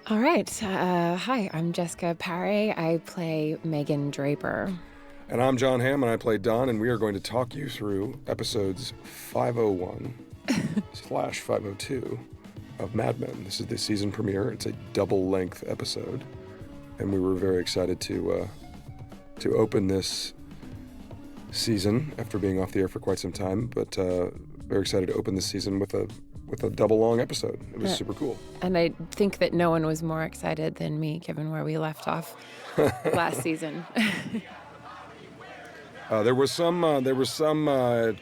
All right. Hi, I'm Jessica Paré. I play Megan Draper. And I'm John Hamm, and I play Don, and we are going to talk you through episodes 501 slash 502 of Mad Men. This is the season premiere. It's a double-length episode, and we were very excited to open this season after being off the air for quite some time. But very excited to open this season with a double long episode. It was super cool. And I think that no one was more excited than me, given where we left off last season. There was some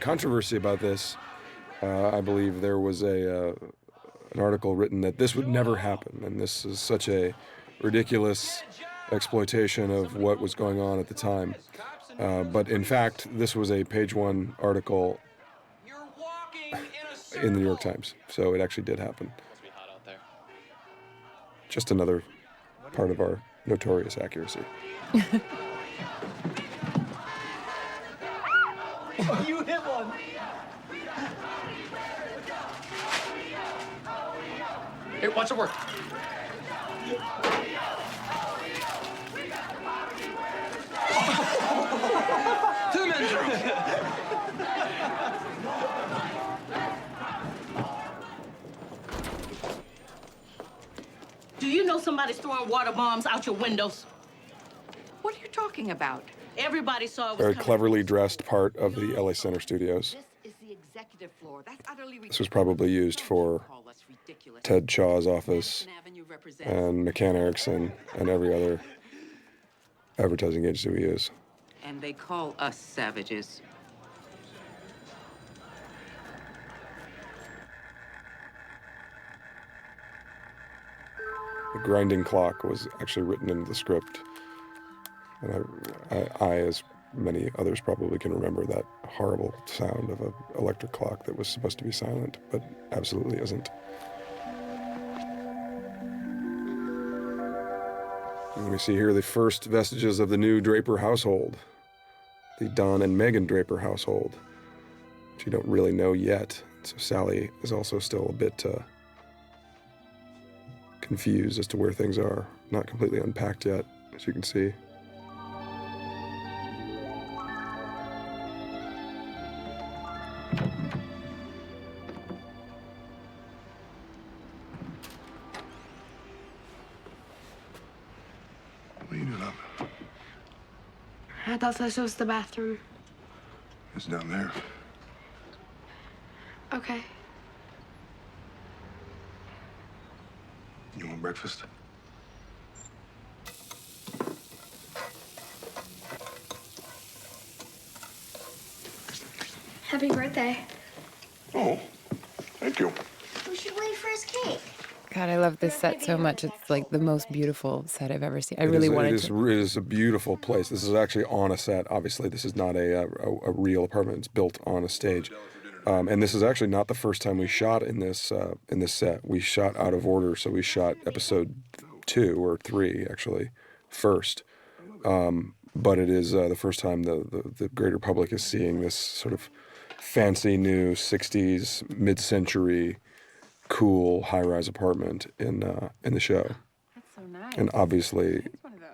controversy about this. I believe there was an article written that this would never happen, and this is such a ridiculous exploitation of what was going on at the time. But in fact, this was a page one article in the New York Times, so it actually did happen. Just another part of our notorious accuracy. You hit one. Here, watch it work. To the men's room. Do you know somebody's throwing water bombs out your windows? What are you talking about? Everybody saw it was Very coming. cleverly dressed part of the LA Center Studios. This is the executive floor. That's utterly This was probably used for Ted Chaw's office and McCann Erickson and every other advertising agency we use. And they call us savages. The grinding clock was actually written into the script. And I, as many others probably can remember, that horrible sound of an electric clock that was supposed to be silent, but absolutely isn't. And we see here the first vestiges of the new Draper household, the Don and Megan Draper household, which you don't really know yet. So Sally is also still a bit confused as to where things are. Not completely unpacked yet, as you can see. What are you doing up? I thought this was the bathroom. It's down there. Okay. You want breakfast? Happy birthday. Oh, thank you. We should wait for his cake. God, I love this set so much. It's like the most beautiful set I've ever seen. I really wanted to. It is a beautiful place. This is actually on a set. Obviously, this is not a real apartment. It's built on a stage. And this is actually not the first time we shot in this set. We shot out of order, so we shot episode 2 or 3 actually first. But it is the first time the greater public is seeing this sort of fancy new 60s mid-century cool high-rise apartment in the show. That's so nice. And obviously,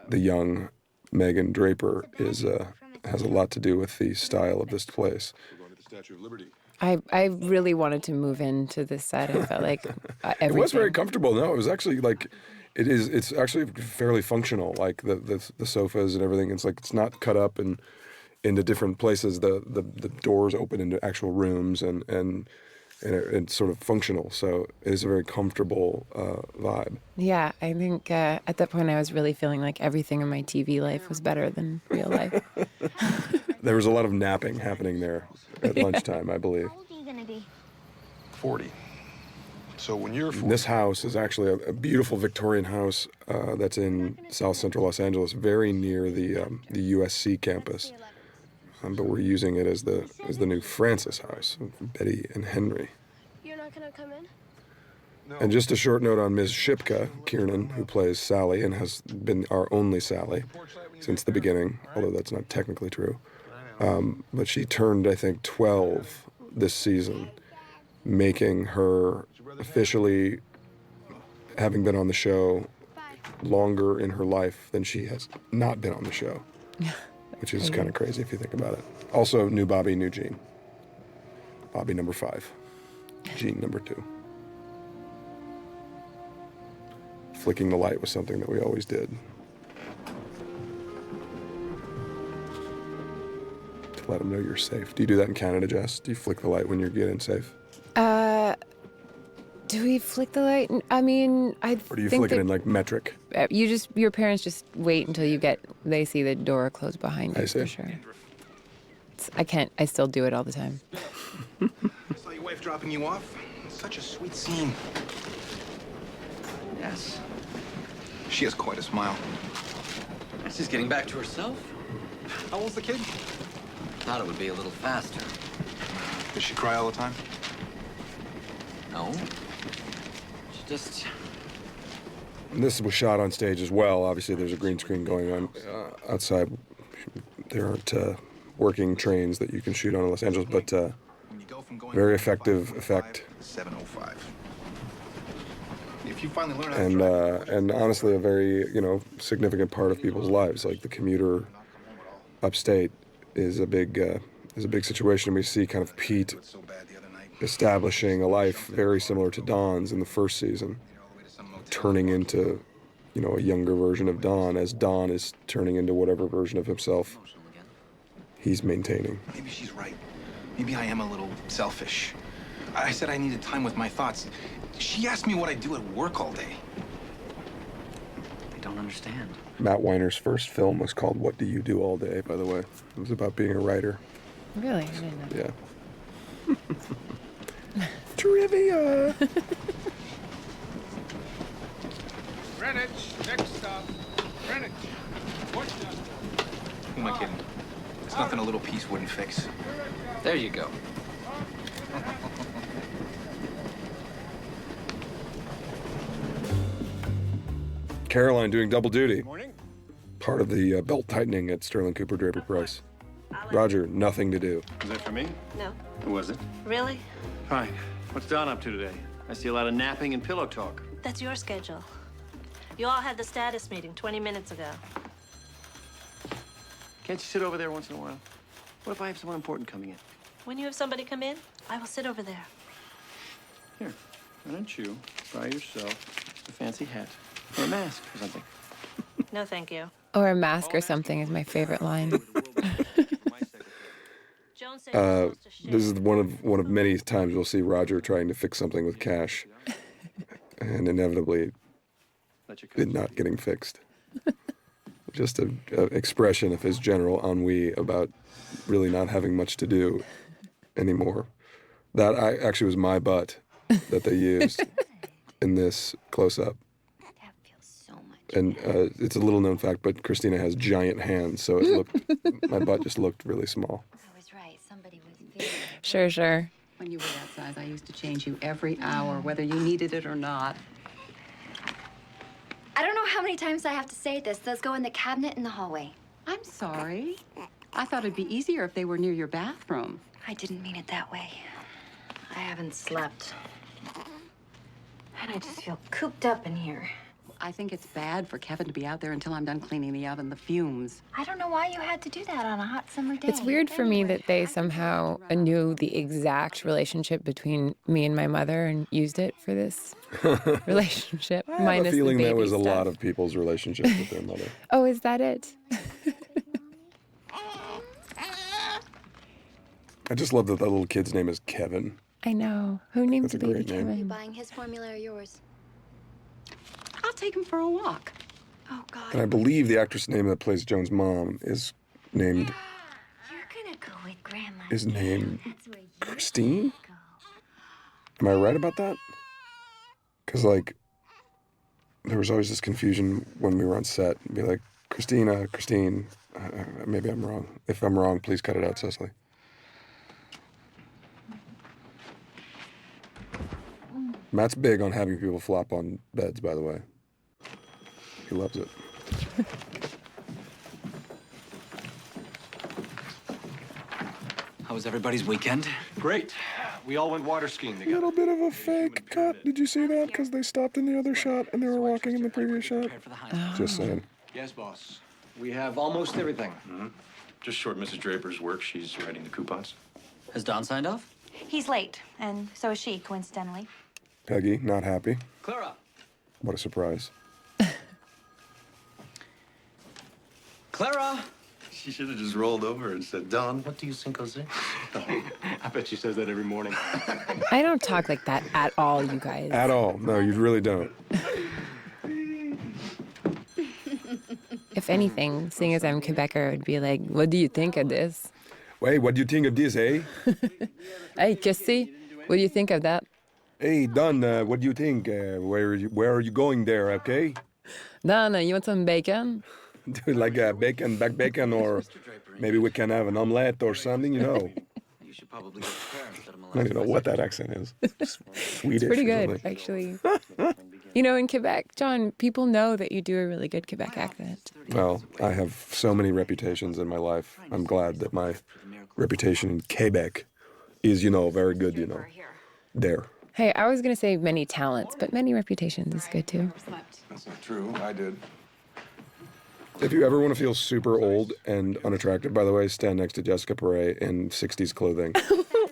the young Megan Draper has a lot to do with the style of this place. We're going to the Statue of Liberty. I really wanted to move into this set. I felt like everything. It was very comfortable. No, it was actually like, it's actually fairly functional. Like the sofas and everything. It's like it's not cut up and into different places. The doors open into actual rooms and it's sort of functional. So it is a very comfortable vibe. Yeah, I think at that point I was really feeling like everything in my TV life was better than real life. There was a lot of napping happening there at lunchtime, I believe. How old are you gonna be? 40. So when you're 40, This house is actually a beautiful Victorian house that's in South Central Los Angeles, very near the USC campus. But we're using it as the new Francis house, Betty and Henry. You're not gonna come in? And just a short note on Ms. Shipka Kiernan, who plays Sally and has been our only Sally since the beginning, although that's not technically true. But she turned, I think, 12 this season, making her officially, having been on the show longer in her life than she has not been on the show, which is kind of crazy if you think about it. Also, new Bobby, new Gene. Bobby number 5, Gene number 2. Flicking the light was something that we always did. To let them know you're safe. Do you do that in Canada, Jess? Do you flick the light when you're getting safe? Do we flick the light? I mean, I Or do you think flick it that in like metric? your parents just wait until they see the door close behind you. I see. For sure. I still do it all the time. I saw your wife dropping you off. Such a sweet scene. Yes. She has quite a smile. She's getting back to herself. How old's the kid? Thought it would be a little faster. Does she cry all the time? No. She just... And this was shot on stage as well. Obviously, there's a green screen going on outside. There aren't working trains that you can shoot on in Los Angeles, but When you go from going very from effective 5:05 effect. to 7:05. If you finally learn how to And drive, and honestly, a very significant part of people's lives. Like the commuter upstate is a big situation. We see kind of Pete so bad the other night. establishing a life very similar to Don's in the first season, All the way to some motel. turning into a younger version of Don as Don is turning into whatever version of himself he's maintaining. Maybe she's right. Maybe I am a little selfish. I said I needed time with my thoughts. She asked me what I do at work all day. I don't understand. Matt Weiner's first film was called What Do You Do All Day, by the way. It was about being a writer. Really? I didn't know. Yeah. Trivia! Greenwich, next stop. Greenwich. Who am I kidding? It's nothing a little piece wouldn't fix. There you go. Caroline doing double duty. Morning. Part of the belt tightening at Sterling Cooper Draper Price. Roger, nothing to do. Was that for me? No. Who was it? Really? Fine. What's Don up to today? I see a lot of napping and pillow talk. That's your schedule. You all had the status meeting 20 minutes ago. Can't you sit over there once in a while? What if I have someone important coming in? When you have somebody come in, I will sit over there. Here, why don't you buy yourself a fancy hat or a mask or something? No, thank you. Or a mask or something is my favorite line. Joan said you're supposed to share. This is one of many times we'll see Roger trying to fix something with cash, and inevitably Let your it not getting fixed. Just an expression of his general ennui about really not having much to do anymore. That actually was my butt that they used in this close-up. That feels so much. And it's a little known fact, but Christina has giant hands, so my butt just looked really small. I was right. Somebody was feeling. Sure. When you were that size, I used to change you every hour, whether you needed it or not. I don't know how many times I have to say this. Those go in the cabinet in the hallway. I'm sorry. I thought it'd be easier if they were near your bathroom. I didn't mean it that way. I haven't slept. And I just feel cooped up in here. I think it's bad for Kevin to be out there until I'm done cleaning the oven. The fumes. I don't know why you had to do that on a hot summer day. It's weird for me that they somehow knew the exact relationship between me and my mother and used it for this relationship. I have a minus the feeling that baby was a stuff. lot of people's relationships with their mother. Oh, is that it? I just love that little kid's name is Kevin. I know. Who named That's a the baby great name. Kevin? Buying his formula or yours? I'll take him for a walk. Oh, God. And I believe the actress name that plays Joan's mom is named You're gonna go with Grandma. That's where you Christine? go. Am I right about that? Because, like, there was always this confusion when we were on set. It'd be like, Christine. Maybe I'm wrong. If I'm wrong, please cut it out, Cecily. Matt's big on having people flop on beds, by the way. He loves it. How was everybody's weekend? Great. We all went water skiing together. Little bit of a fake cut. Did you see that? Because they stopped in the other shot and they were walking in the previous shot. Just saying. Yes, boss. We have almost everything. Just short Mrs. Draper's work. She's writing the coupons. Has Don signed off? He's late, and so is she, coincidentally. Peggy, not happy. Clara. What a surprise. Clara. She should have just rolled over and said, Don, what do you think I'll say? I bet she says that every morning. I don't talk like that at all, you guys. At all. No, you really don't. If anything, seeing as I'm Quebecer, I'd be like, what do you think of this? Wait, what do you think of this, eh? Hey, Kissy, what do you think of that? Hey, Don, what do you think? Where are you going there, okay? Donna, you want some bacon? Dude, like bacon, back bacon, or maybe we can have an omelette or something, you know. You should probably get Claire instead of I don't even know what that accent is. Swedish. Pretty or good, something. actually. You know, in Quebec, John, people know that you do a really good Quebec accent. Well, I have so many reputations in my life. I'm glad that my reputation in Quebec is, very good, there. Hey, I was going to say many talents, but many reputations is good too. That's not true. I did. If you ever want to feel super old and unattractive, by the way, stand next to Jessica Paré in 60s clothing.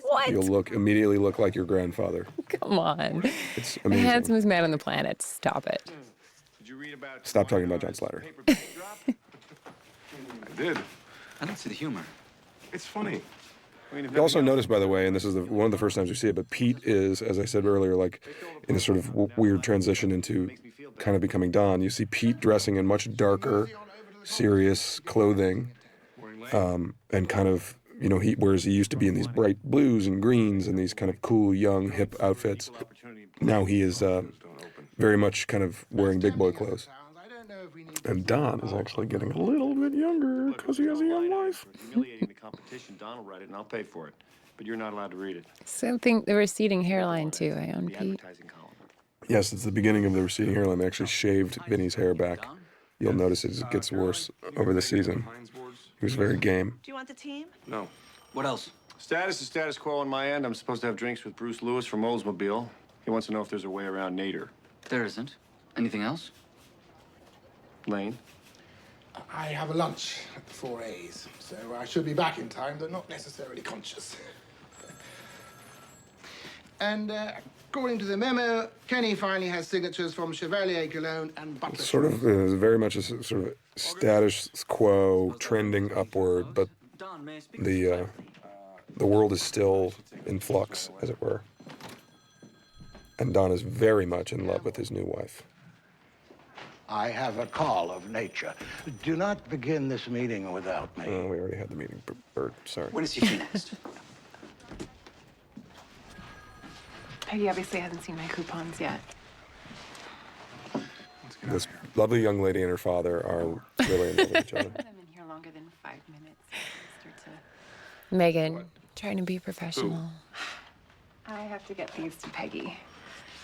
What? You'll immediately look like your grandfather. Come on. It's The amazing. handsomest man on the planet. Stop it. Stop talking about John Slater. I did. I don't see the humor. It's funny. You also notice, by the way, and this is one of the first times we see it, but Pete is, as I said earlier, like in a sort of weird transition into kind of becoming Don. You see Pete dressing in much darker, serious clothing, and kind of, whereas he used to be in these bright blues and greens and these kind of cool, young, hip outfits. Now he is very much kind of wearing big boy clothes. And Don is actually getting a little bit younger because he has a young wife. Humiliating the competition. Don will write it and I'll pay for it. But you're not allowed to read it. Something, the receding hairline too, I own The Pete. advertising column. Yes, it's the beginning of the receding hairline. They actually shaved Vinny's hair back. You'll notice it gets worse over the season. He was very game. Do you want the team? No. What else? Status is status quo on my end. I'm supposed to have drinks with Bruce Lewis from Oldsmobile. He wants to know if there's a way around Nader. There isn't. Anything else? Lane? I have a lunch at the 4A's, so I should be back in time, though not necessarily conscious. And according to the memo, Kenny finally has signatures from Chevalier, Cologne, and Butler. Sort of very much a sort of status quo trending upward, but the world is still in flux, as it were. And Don is very much in love with his new wife. I have a call of nature. Do not begin this meeting without me. Oh, we already had the meeting, Bert. Sorry. When is he free next? Peggy obviously hasn't seen my coupons yet. This lovely young lady and her father are really in love with each other. I'm in here longer than 5 minutes. Start to... Megan, trying to be professional. I have to get these to Peggy.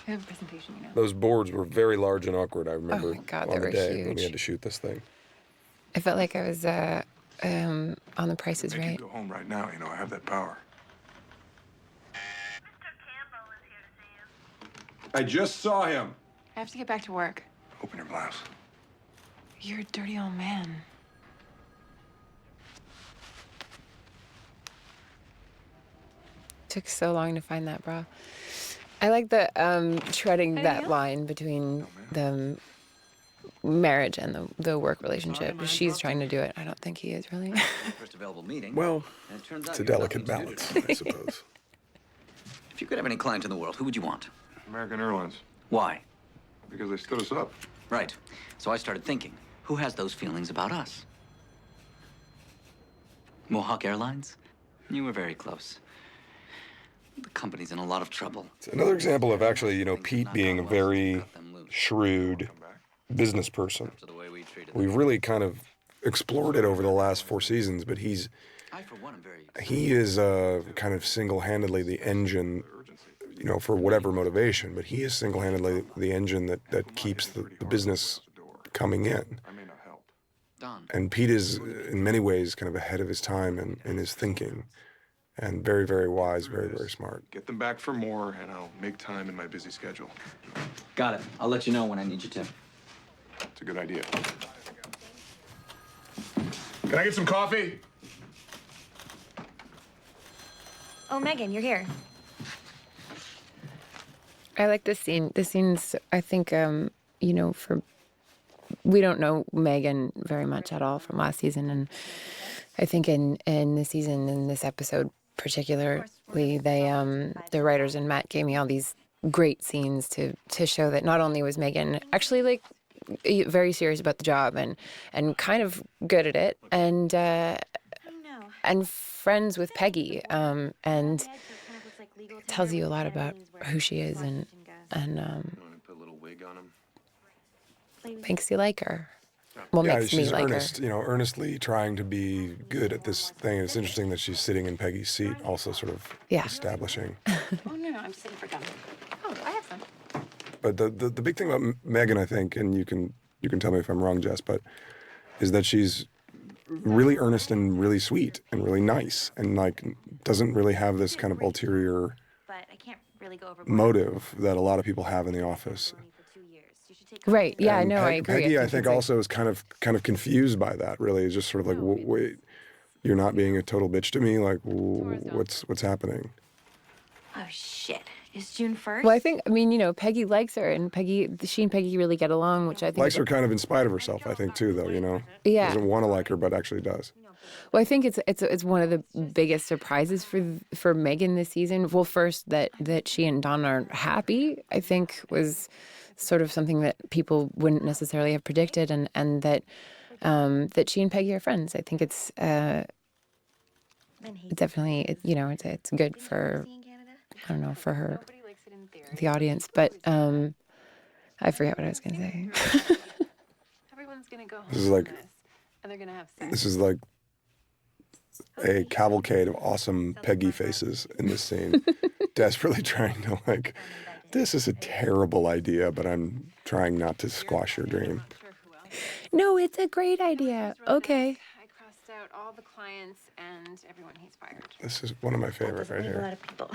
I have a presentation, Those boards were very large and awkward, I remember, Oh my God, on they the were day when we huge. had to shoot this thing. I felt like I was on The Price is Make Right. you go home right now. I have that power. I just saw him. I have to get back to work. Open your blouse. You're a dirty old man. Took so long to find that bra. I like the treading that line between the marriage and the work relationship. She's trying to do it. I don't think he is really. First available meeting. Well, and it turns it's out a you have delicate nothing to do balance, today. I suppose. If you could have any client in the world, who would you want? American Airlines. Why? Because they stood us up. Right. So I started thinking, who has those feelings about us? Mohawk Airlines? You were very close. The company's in a lot of trouble. It's another example of actually, Pete being a very shrewd business person. We've really kind of explored it over the last 4 seasons, but he is kind of single-handedly the engine, for whatever motivation, but he is single-handedly the engine that keeps the business coming in. And Pete is, in many ways, kind of ahead of his time in his thinking. and very, very wise, very, very smart. Get them back for more, and I'll make time in my busy schedule. Got it. I'll let you know when I need you to. It's a good idea. Can I get some coffee? Oh, Megan, you're here. I like this scene. This scene's, I think, we don't know Megan very much at all from last season, and I think in this season, in this episode particularly, the writers and Matt gave me all these great scenes to show that not only was Megan actually like very serious about the job and kind of good at it, and friends with Peggy, and tells you a lot about who she is and Put a little wig on him. makes you like her. Well, yeah, makes me she's like earnest, earnestly trying to be good at this thing. It's interesting that she's sitting in Peggy's seat, also sort of establishing. Oh, no, I'm sitting for gum. Oh, I have some. But the big thing about Megan, I think, and you can tell me if I'm wrong, Jess, but is that she's really earnest and really sweet and really nice, and like doesn't really have this kind of ulterior motive that a lot of people have in the office. Right. Yeah. And I agree. Peggy, I think, also is kind of confused by that. Really, is just sort of like, wait, you're not being a total bitch to me. Like, what's happening? Oh shit! Is June 1st? Well, I think, Peggy likes her, and she and Peggy really get along, which I think Likes her kind of in spite of herself, I think, too, though. Yeah. Doesn't want to like her, but actually does. Well, I think it's one of the biggest surprises for Megan this season. Well, first that she and Don are happy, I think, was sort of something that people wouldn't necessarily have predicted, and that she and Peggy are friends. I think it's definitely it's good for, I don't know, for her, the audience, but I forget what I was gonna say. Everyone's gonna go home. This is like, and they're gonna have sex. this is like a cavalcade of awesome Peggy faces in this scene, desperately trying to like, this is a terrible idea, but I'm trying not to squash your dream. No, it's a great idea. Okay. I crossed out all the clients and everyone he's fired. This is one of my favorite right A lot here. of people.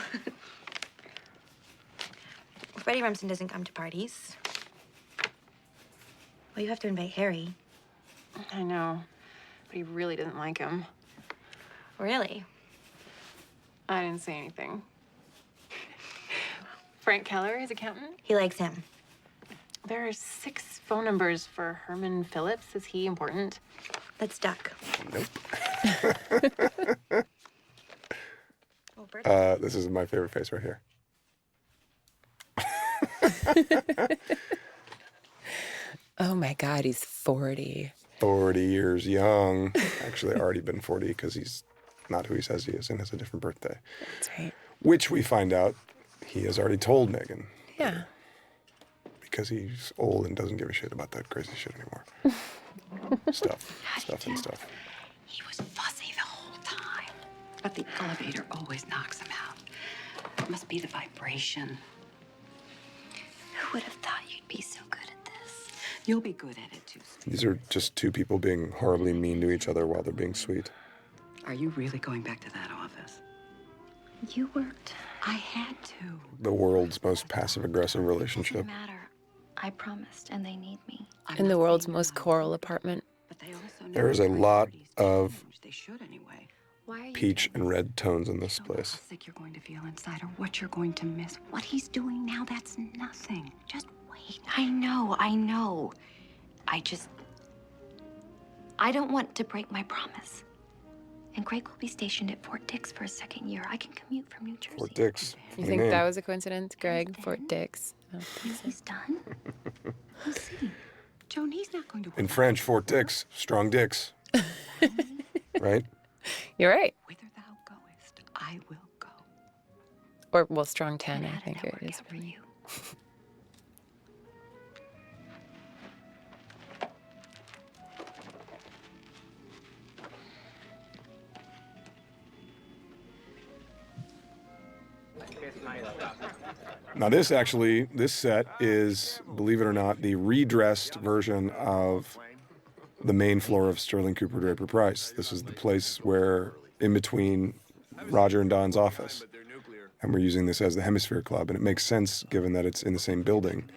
Freddie Remsen doesn't come to parties. Well, you have to invite Harry. I know, but he really doesn't like him. Really? I didn't say anything. Frank Keller, his accountant? He likes him. There are 6 phone numbers for Herman Phillips. Is he important? That's Duck. Nope. This is my favorite face right here. Oh my God, he's 40. 40 years young. Actually, already been 40 because he's not who he says he is and has a different birthday. That's right. Which we find out he has already told Megan. Yeah. Because he's old and doesn't give a shit about that crazy shit anymore. Stuff. He was fussy the whole time. But the elevator always knocks him out. It must be the vibration. Who would have thought you'd be so good at this? You'll be good at it too. These are just two people being horribly mean to each other while they're being sweet. Are you really going back to that office? You worked. I had to. The world's most passive-aggressive relationship. Doesn't matter. I promised, and they need me. In the world's most choral apartment. But they also know There is a lot of they should anyway. Why are you peach and red tones in this How place. sick you're going to feel inside or what you're going to miss. What he's doing now, that's nothing. Just wait. I know. I don't want to break my promise. And Greg will be stationed at Fort Dix for a second year. I can commute from New Jersey. Fort Dix. You Funny think name. that was a coincidence, Greg? Fort Dix. Oh. He's done. We'll see. Joan, he's not going to In French, Fort Dix, strong dicks. Right? You're right. Whither thou goest, I will go. Or, well, strong 10, How I did think that it work is. out for you? Now this set is, believe it or not, the redressed version of the main floor of Sterling Cooper Draper Price. This is the place where, in between Roger and Don's office. And we're using this as the Hemisphere Club, and it makes sense given that it's in the same building.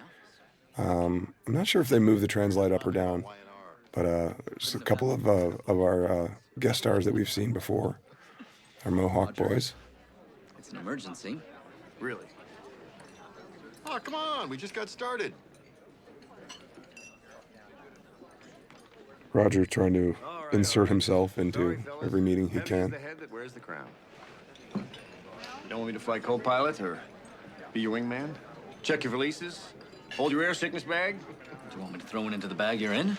I'm not sure if they move the translite up or down, but there's a couple of our guest stars that we've seen before, our Mohawk boys. It's an emergency. Really? Oh, come on. We just got started. Roger trying to insert himself into every meeting he can. The head that wears the crown. You don't want me to fly co-pilot or be your wingman? Check your valises? Hold your air sickness bag? Do you want me to throw one into the bag you're in?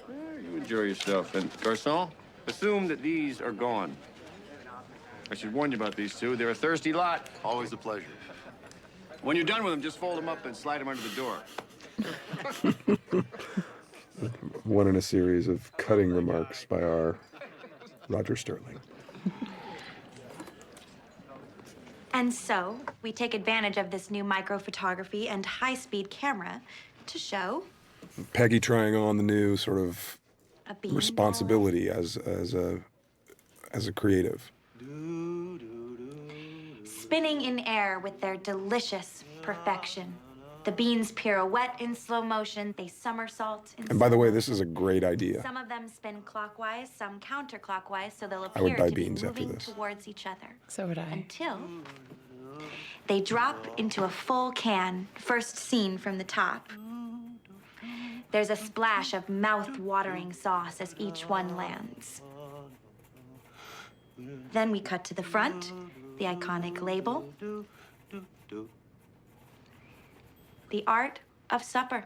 You enjoy yourself. And Garçon, assume that these are gone. I should warn you about these two. They're a thirsty lot. Always a pleasure. When you're done with them, just fold them up and slide them under the door. One in a series of cutting remarks by our Roger Sterling. And so, we take advantage of this new microphotography and high-speed camera to show Peggy trying on the new sort of a beam responsibility as a creative. spinning in air with their delicious perfection. The beans pirouette in slow motion, they somersault in And by the way, this is a great idea. Some of them spin clockwise, some counterclockwise, so they'll I would appear buy to be beans after moving this. towards each other. So would I. Until they drop into a full can, first seen from the top. There's a splash of mouth-watering sauce as each one lands. Then we cut to the front, the iconic label. The Art of Supper.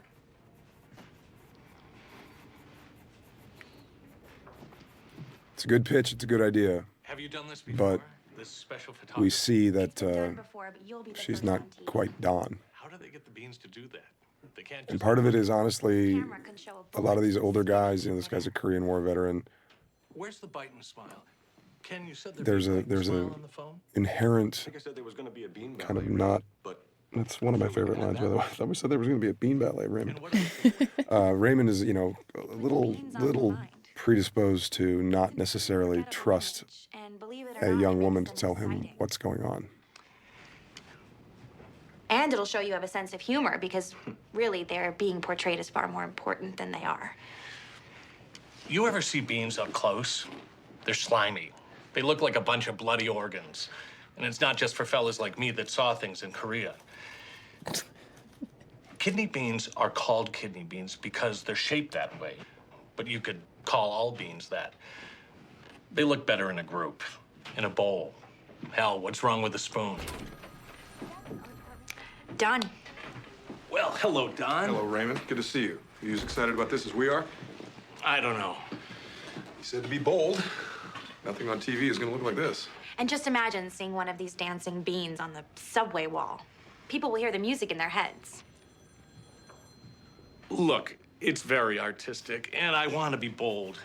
It's a good pitch, it's a good idea. Have you done this before? But This special we photography? see that Before, but you'll be the she's first not one to quite Dawn. How do they get the beans to do that? They can't And just... part of it is honestly, Camera can show a lot of these older guys, this guy's a Korean War veteran, Where's the bite and smile? Ken, you said there'd there's be a bite and there's smile a on the phone? inherent I think I said there was going to be a bean kind of ballet, not, but that's one of my favorite lines, by the way. I thought we said there was going to be a bean ballet, Raymond. And what else? Raymond is, a little predisposed to not necessarily trust And believe it or a not, young it woman makes to them tell him exciting. what's going on. And it'll show you have a sense of humor because really they're being portrayed as far more important than they are. You ever see beans up close? They're slimy. They look like a bunch of bloody organs. And it's not just for fellas like me that saw things in Korea. Kidney beans are called kidney beans because they're shaped that way. But you could call all beans that. They look better in a group, in a bowl. Hell, what's wrong with a spoon? Done. Well, hello, Don. hello, Raymond. Good to see you. Are you as excited about this as we are? I don't know. You said to be bold. Nothing on TV is going to look like this. And just imagine seeing one of these dancing beans on the subway wall. People will hear the music in their heads. Look, it's very artistic, and I want to be bold.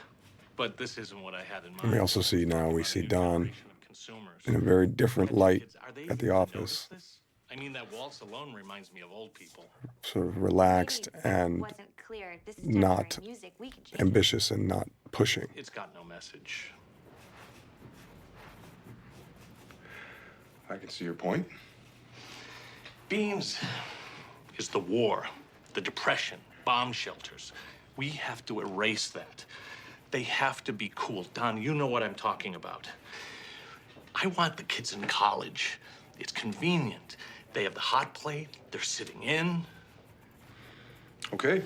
But this isn't what I had in mind. And we also see now, we see Don Generation of consumers. in a very different light Kids, are they at the even office, notice this? I mean, that waltz alone reminds me of old people. sort of relaxed and Wasn't clear. This is not temporary music. We can change. ambitious and not pushing. It's got no message. I can see your point. Beans is the war, the depression, bomb shelters. We have to erase that. They have to be cool. Don, you know what I'm talking about. I want the kids in college. It's convenient. They have the hot plate. They're sitting in. Okay.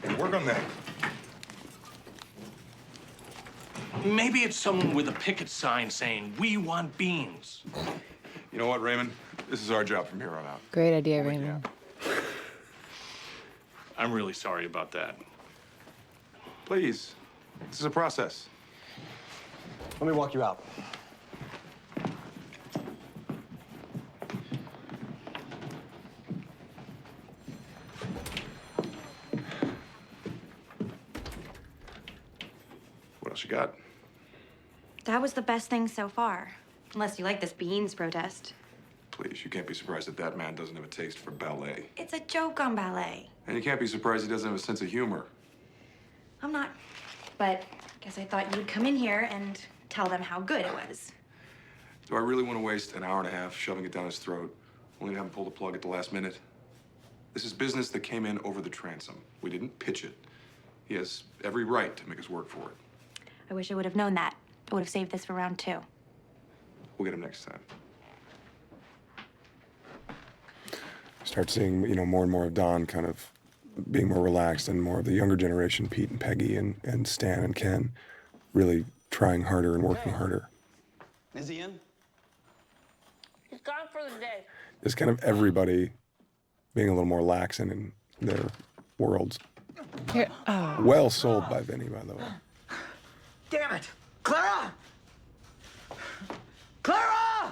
We'll work on that. Maybe it's someone with a picket sign saying, "We want beans." You know what, Raymond? This is our job from here on out. Great idea, Raymond. I'm really sorry about that. Please. This is a process. Let me walk you out. What else you got? That was the best thing so far. Unless you like this beans protest. Please, you can't be surprised that that man doesn't have a taste for ballet. It's a joke on ballet. And you can't be surprised he doesn't have a sense of humor. I'm not. But guess I thought you'd come in here and tell them how good it was. Do I really want to waste an hour and a half shoving it down his throat, only to have him pull the plug at the last minute? This is business that came in over the transom. We didn't pitch it. He has every right to make us work for it. I wish I would have known that. I would have saved this for round 2. We'll get him next time. Start seeing, more and more of Don kind of being more relaxed, and more of the younger generation, Pete and Peggy and Stan and Ken, really trying harder and working harder. Is he in? He's gone for the day. Just kind of everybody being a little more lax in their worlds. Here, oh. Well sold by Vinny, by the way. Damn it! Clara! Clara!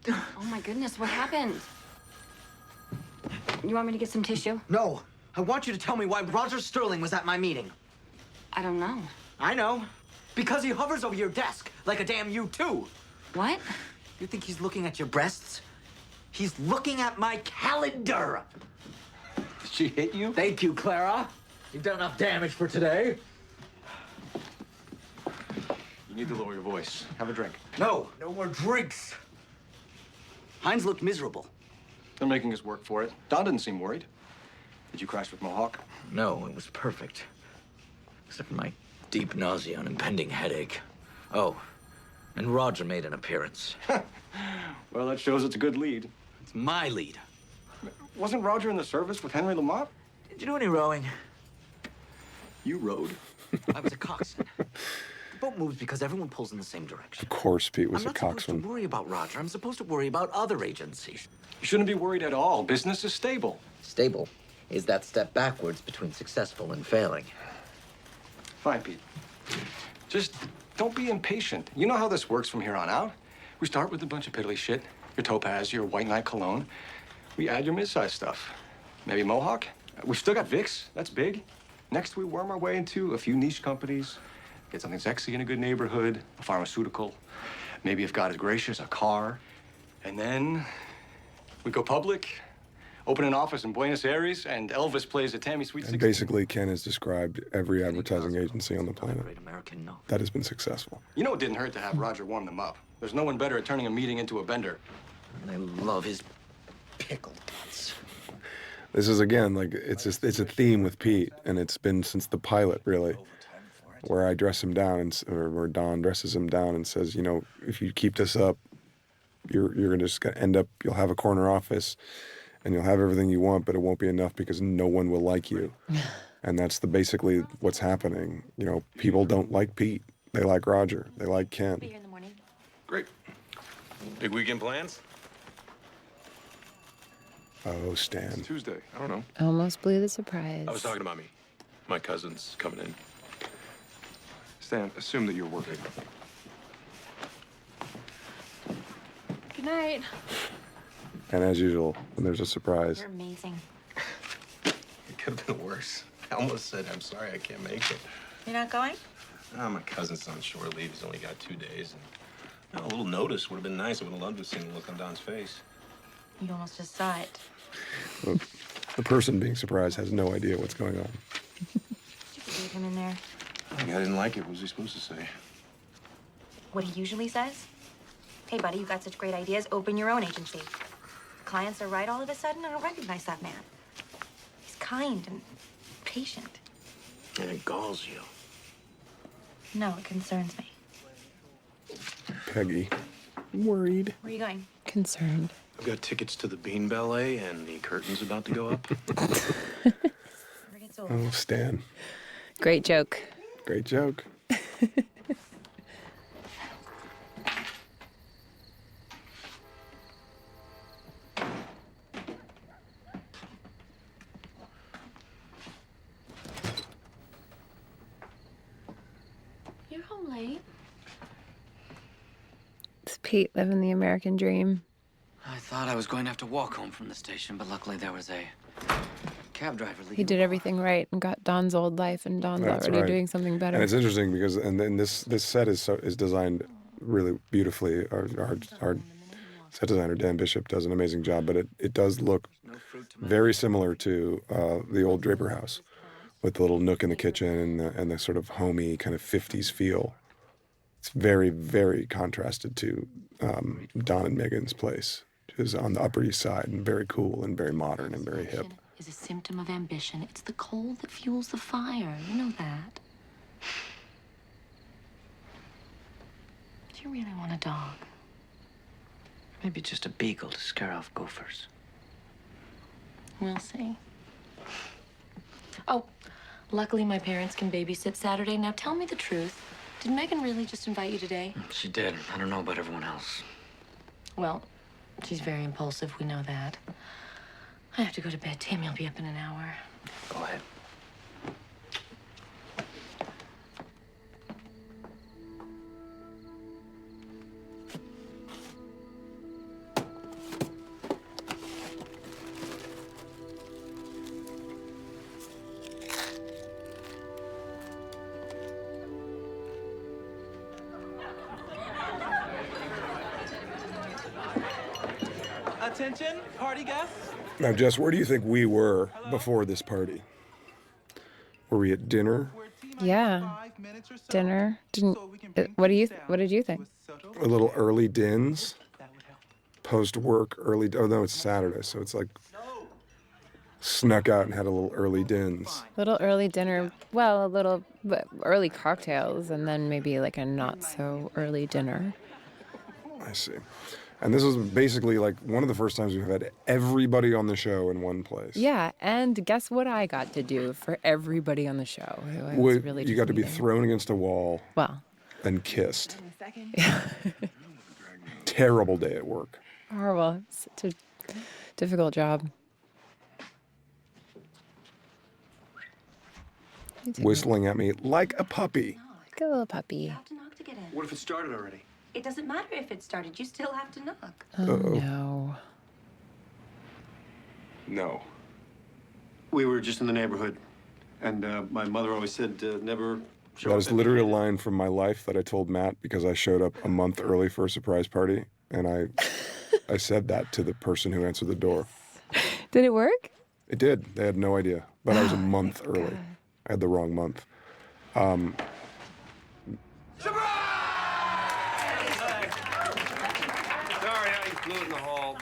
Oh my goodness, what happened? You want me to get some tissue? No. I want you to tell me why Roger Sterling was at my meeting. I don't know. I know. Because he hovers over your desk like a damn U2. What? You think he's looking at your breasts? He's looking at my calendar. Did she hit you? Thank you, Clara. You've done enough damage for today. You need to lower your voice. Have a drink. No, no more drinks. Heinz looked miserable. They're making us work for it. Don didn't seem worried. Did you crash with Mohawk? No, it was perfect. Except for my deep nausea and impending headache. Oh, and Roger made an appearance. Well, that shows it's a good lead. It's my lead. Wasn't Roger in the service with Henry Lamont? Did you do any rowing? You rowed. I was a coxswain. The boat moves because everyone pulls in the same direction. Of course, Pete was I'm a not supposed coxswain. to worry about Roger. I'm supposed to worry about other agencies. You shouldn't be worried at all. Business is stable. Stable is that step backwards between successful and failing. Fine, Pete. Just don't be impatient. You know how this works from here on out. We start with a bunch of piddly shit. Your Topaz, your White Knight cologne. We add your mid-size stuff. Maybe Mohawk. We've still got Vicks. That's big. Next, we worm our way into a few niche companies. Get something sexy in a good neighborhood, a pharmaceutical. Maybe, if God is gracious, a car. And then we go public, open an office in Buenos Aires, and Elvis plays at Tammy Sweet 16. And basically, Ken has described every advertising agency on the planet that has been successful. You know it didn't hurt to have Roger warm them up. There's no one better at turning a meeting into a bender. And I love his pickled guts. This is, again, like, it's a theme with Pete, and it's been since the pilot, really, where I dress him down, or where Don dresses him down and says, if you keep this up, you're just gonna end up, you'll have a corner office, and you'll have everything you want, but it won't be enough because no one will like you. And that's basically what's happening. People don't like Pete. They like Roger. They like Ken. Be here in the morning. Great. Big weekend plans? Oh, Stan. It's Tuesday. I don't know. Almost blew the surprise. I was talking about me. My cousin's coming in. Stan, assume that you're working. Good night. And as usual, when there's a surprise, You're amazing. It could have been worse. I almost said, I'm sorry, I can't make it. You're not going? Oh, my cousin's on shore leave. He's only got 2 days. And, a little notice would have been nice. I would have loved to have seen the look on Don's face. You almost just saw it. the person being surprised has no idea what's going on. Did you leave him in there? I didn't like it. What was he supposed to say? What he usually says? Hey, buddy, you got such great ideas. Open your own agency. Clients are right all of a sudden. I don't recognize that man. He's kind and patient. And it galls you. No, it concerns me. Peggy, worried. Where are you going? Concerned. I've got tickets to the Bean Ballet, and the curtain's about to go up. Never gets old. Oh, Stan. Great joke. Great joke. You're home late. It's Pete living the American dream. I thought I was going to have to walk home from the station, but luckily there was a cab driver leaving. He did everything right and got Don's old life, and Don's That's already right. doing something better. And it's interesting because, and then this set is designed really beautifully. Our set designer Dan Bishop does an amazing job, but it does look very similar to the old Draper house, with the little nook in the kitchen and the sort of homey kind of 50s feel. It's very, very contrasted to Don and Megan's place, which is on the Upper East Side and very cool and very modern and very hip. Is a symptom of ambition. It's the coal that fuels the fire. You know that. Do you really want a dog? Maybe just a beagle to scare off gophers. We'll see. Oh, luckily my parents can babysit Saturday. Now tell me the truth. Did Megan really just invite you today? She did. I don't know about everyone else. Well, she's very impulsive. We know that. I have to go to bed. Tammy will be up in an hour. Go ahead. Attention, party guests. Now, Jess, where do you think we were before this party? Were we at dinner? Yeah. Dinner. What did you think? A little early dins? Post work, early. Oh, no, it's Saturday, so it's like snuck out and had a little early dins. Little early dinner. Well, a little early cocktails, and then maybe like a not so early dinner. I see. And this was basically like one of the first times we've had everybody on the show in one place. Yeah, and guess what I got to do for everybody on the show? I was really You got to be thrown against a wall. Well. And kissed. Terrible day at work. Horrible. It's such a difficult job. Whistling at me like a puppy. Like a little puppy. What if it started already? It doesn't matter if it started. You still have to knock. Oh, no. No. We were just in the neighborhood, and my mother always said never show That up. is literally a line from my life that I told Matt because I showed up a month early for a surprise party, and I said that to the person who answered the door. Did it work? It did. They had no idea, but I was a month early. God. I had the wrong month. Sorry, I flew in the hall.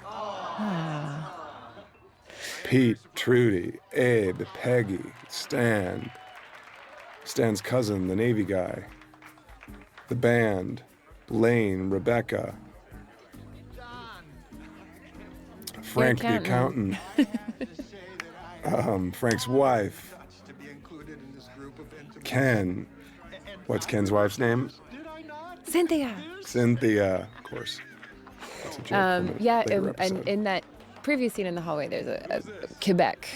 Pete, Trudy, Abe, Peggy, Stan, Stan's cousin, the Navy guy, the band, Lane, Rebecca, Frank the accountant, Frank's wife, Ken. What's Ken's wife's name? Cynthia. Cynthia, of course. That's a joke from a Yeah, later and episode. in that previous scene in the hallway, there's a Quebec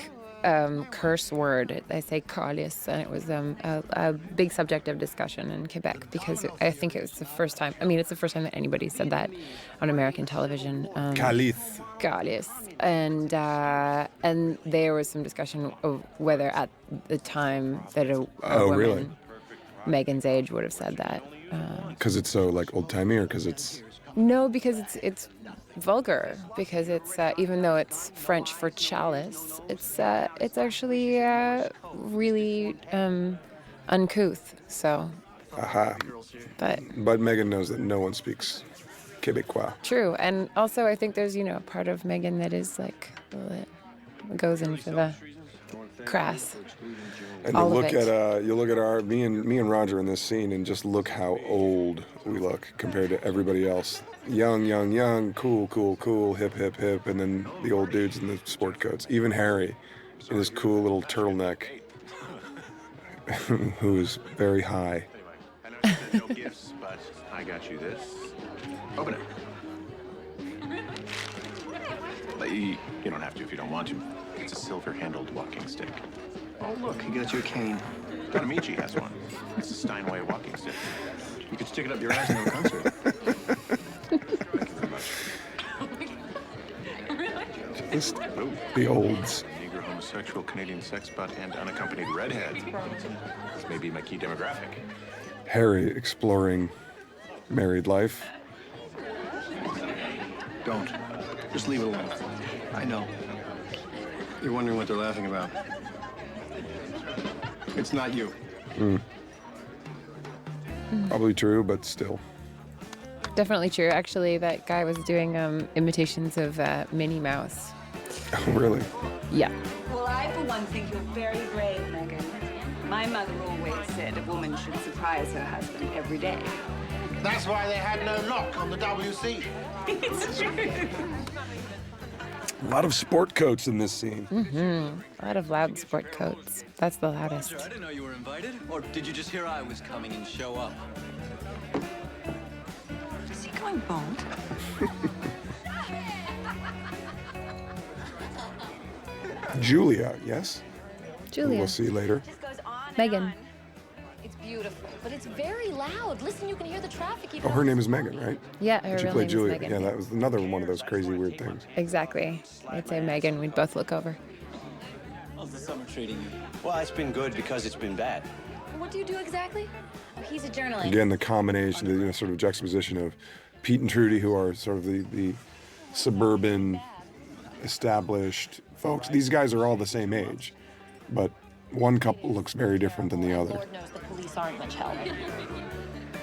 curse word. They say calice, and it was a big subject of discussion in Quebec because I think it was the first time. I mean, it's the first time that anybody said that on American television. Calice. Calice, and there was some discussion of whether at the time that a woman really? Megan's age would have said that. Because it's so like old timey, or because it's No, because it's vulgar. Because it's even though it's French for chalice, it's actually really uncouth. So, aha. But Megan knows that no one speaks Quebecois. true, and also I think there's a part of Megan that is like goes into the crass. And All you of look it. at you look at our me and Roger in this scene, and just look how old we look compared to everybody else. Young, cool, hip, and then the old dudes in the sport coats. Even Harry, in his cool little turtleneck, who is very high. I know you said no gifts, but I got you this. Open it. But you don't have to if you don't want to. It's a silver-handled walking stick. Oh, look, he got you a cane. Don Amici has one. It's a Steinway walking stick. You could stick it up your ass and go to a concert. Just the olds. Negro, homosexual, Canadian sex butt, and unaccompanied redhead. This may be my key demographic. Harry exploring married life. Don't. Just leave it alone. I know. You're wondering what they're laughing about. It's not you. Probably true, but still. Definitely true. Actually, that guy was doing imitations of Minnie Mouse. Oh, really? Yeah. Well, I, for one, think you're very brave, Megan. My mother always said a woman should surprise her husband every day. That's why they had no lock on the WC. It's true. A lot of sport coats in this scene. A lot of loud sport coats. That's the loudest. I didn't know you were invited. Or did you just hear I was coming and show up? Is he going bald? Julia, yes? Julia. We'll see later. Megan. It's beautiful, but it's very loud. Listen, you can hear the traffic. Oh, her name is Megan, right? Yeah, her She real played name Julia. is Megan. Yeah, that was another one of those crazy weird things. Exactly. I'd say Megan. We'd both look over. How's the summer treating you? Well, it's been good because it's been bad. What do you do exactly? Oh, he's a journalist. Again, the combination, the sort of juxtaposition of Pete and Trudy, who are sort of the suburban, established folks. These guys are all the same age, but one couple looks very different than the other. Lord knows the police aren't much help.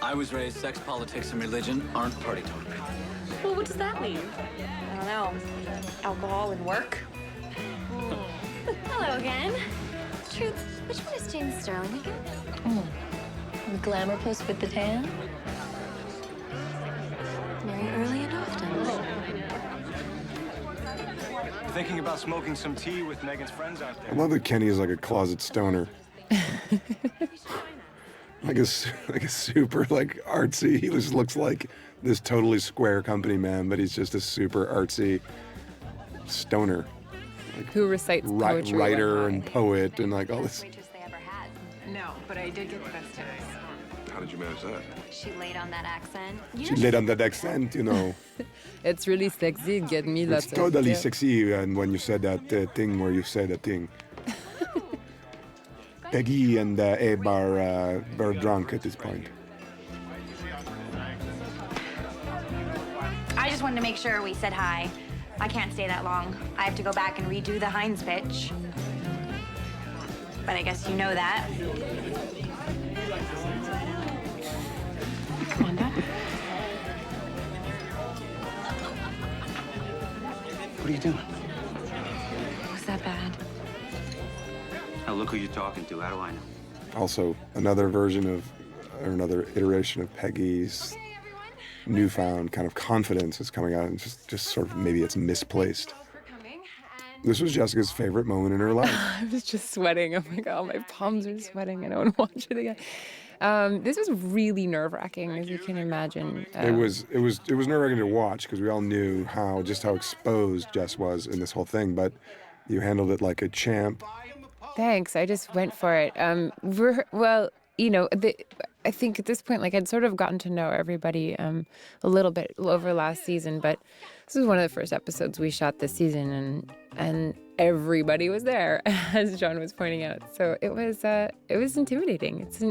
I was raised sex, politics, and religion aren't party talk. Well, what does that mean? I don't know. Alcohol and work. Hello again. Truth, which one is James Sterling again? The glamour puss with the tan? Marry early and often. Thinking about smoking some tea with Megan's friends out I there. love that Kenny is like a closet stoner. like a super like artsy. He just looks like this totally square company man, but he's just a super artsy stoner. Who recites poetry? Writer and poet and like all this. No, but I did get the best tips. How did you manage that? She laid on that accent. She laid on that accent, you know. It's really sexy. Get me lots It's of totally yeah. sexy, and when you said that thing where you said that thing. Peggy and Abe are drunk at this point. I just wanted to make sure we said hi. I can't stay that long. I have to go back and redo the Heinz pitch. But I guess you know that. Come on, Dad. What are you doing? Was that bad? Now look who you're talking to. How do I know? Also, another version of, or another iteration of Peggy's newfound kind of confidence is coming out, and just sort of maybe it's misplaced. This was Jessica's favorite moment in her life. I was just sweating. I'm like, oh, my palms are sweating. I don't want to watch it again. This was really nerve-wracking, as you can imagine. It was nerve-wracking to watch because we all knew how exposed Jess was in this whole thing, but you handled it like a champ. Thanks. I just went for it. Well, you know, I think at this point, like I'd sort of gotten to know everybody a little bit over last season, but this is one of the first episodes we shot this season, and everybody was there, as John was pointing out. So it was intimidating. It's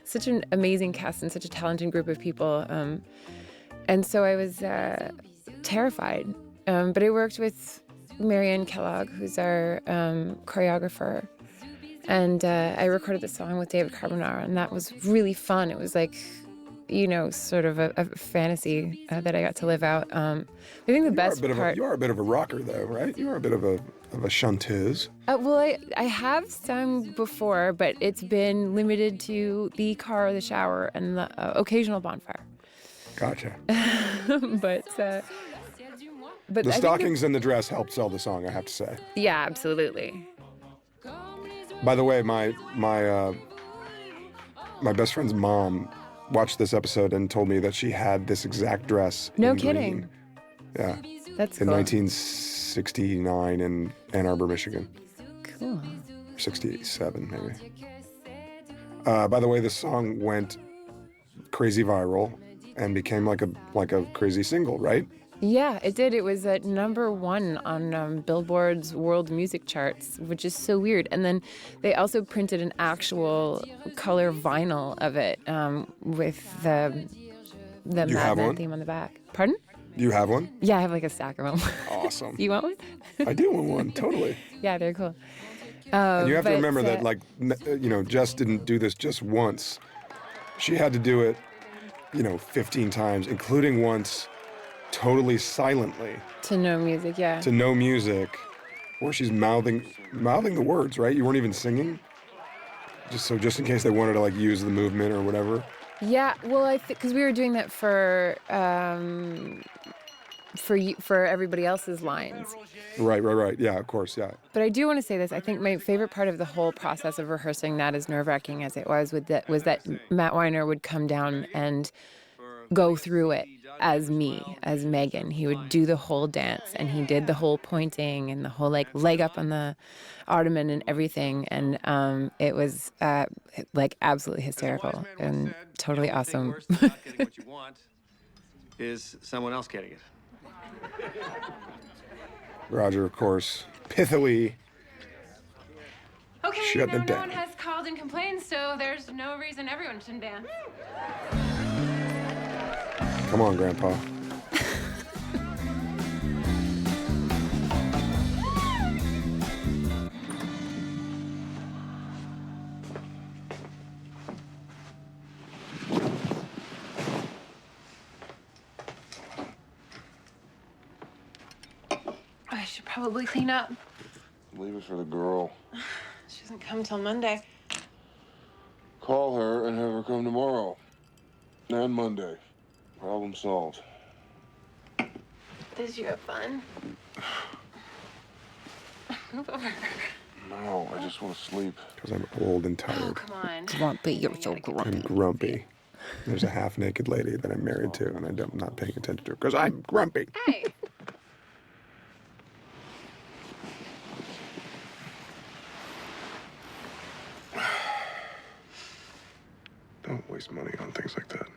such an amazing cast and such a talented group of people, and so I was terrified. But I worked with Marianne Kellogg, who's our choreographer. And I recorded the song with David Carbonara, and that was really fun. It was like, you know, sort of a fantasy that I got to live out. I think the best part... You are a bit of a rocker, though, right? You are a bit of a chanteuse. Well, I have sung before, but it's been limited to the car, the shower, and the occasional bonfire. Gotcha. but the I stockings and the dress helped sell the song, I have to say. Yeah, absolutely. By the way, my best friend's mom watched this episode and told me that she had this exact dress. No in kidding. green. Yeah. That's in cool. 1969 in Ann Arbor, Michigan. Cool. 67, maybe. By the way, this song went crazy viral and became like a crazy single, right? Yeah, it did. It was at #1 on Billboard's world music charts, which is so weird. And then they also printed an actual color vinyl of it with the Mad Men theme on the back. Pardon? Do you have one? Yeah, I have like a stack of them. Awesome. You want one? I do want one, totally. Yeah, they're cool. And you have to remember that, like, you know, Jess didn't do this just once. She had to do it 15 times, including once totally silently To no music, yeah. to no music, where she's mouthing the words, right? You weren't even singing? Just in case they wanted to like use the movement or whatever. Yeah, well, I think because we were doing that for everybody else's lines. Right. Yeah, of course, yeah. But I do want to say this. I think my favorite part of the whole process of rehearsing that, as nerve-wracking as it was that Matt Weiner would come down and go through it as me, as Megan. He would do the whole dance, and he did the whole pointing and the whole like leg up on the ottoman and everything. And it was like absolutely hysterical and totally awesome. What you want is someone else getting it. Roger, of course, pithily Okay, shut now it no down. one has called and complained, so there's no reason everyone shouldn't dance. Come on, Grandpa. I should probably clean up. Leave it for the girl. She doesn't come till Monday. Call her and have her come tomorrow. And Monday. Problem solved. Did you have fun? Move over. No, I just want to sleep. Because I'm old and tired. Oh, come on. Grumpy, you're so grumpy. I'm grumpy. There's a half-naked lady that I'm married to, and I'm not paying attention to her because I'm grumpy. Hey. Don't waste money on things like that.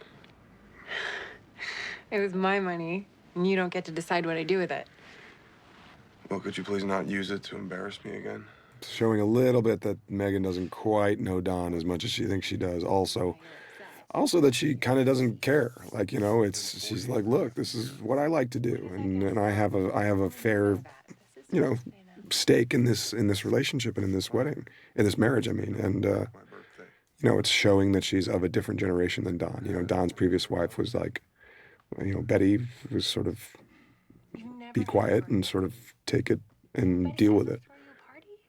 It was my money, and you don't get to decide what I do with it. Well, could you please not use it to embarrass me again? Showing a little bit that Megan doesn't quite know Don as much as she thinks she does. Also that she kind of doesn't care. Like, she's like, look, this is what I like to do, and I have a fair, stake in this relationship and in this wedding, in this marriage. I mean, and it's showing that she's of a different generation than Don. Don's previous wife was like, Betty was sort of be quiet and sort of take it and deal with it.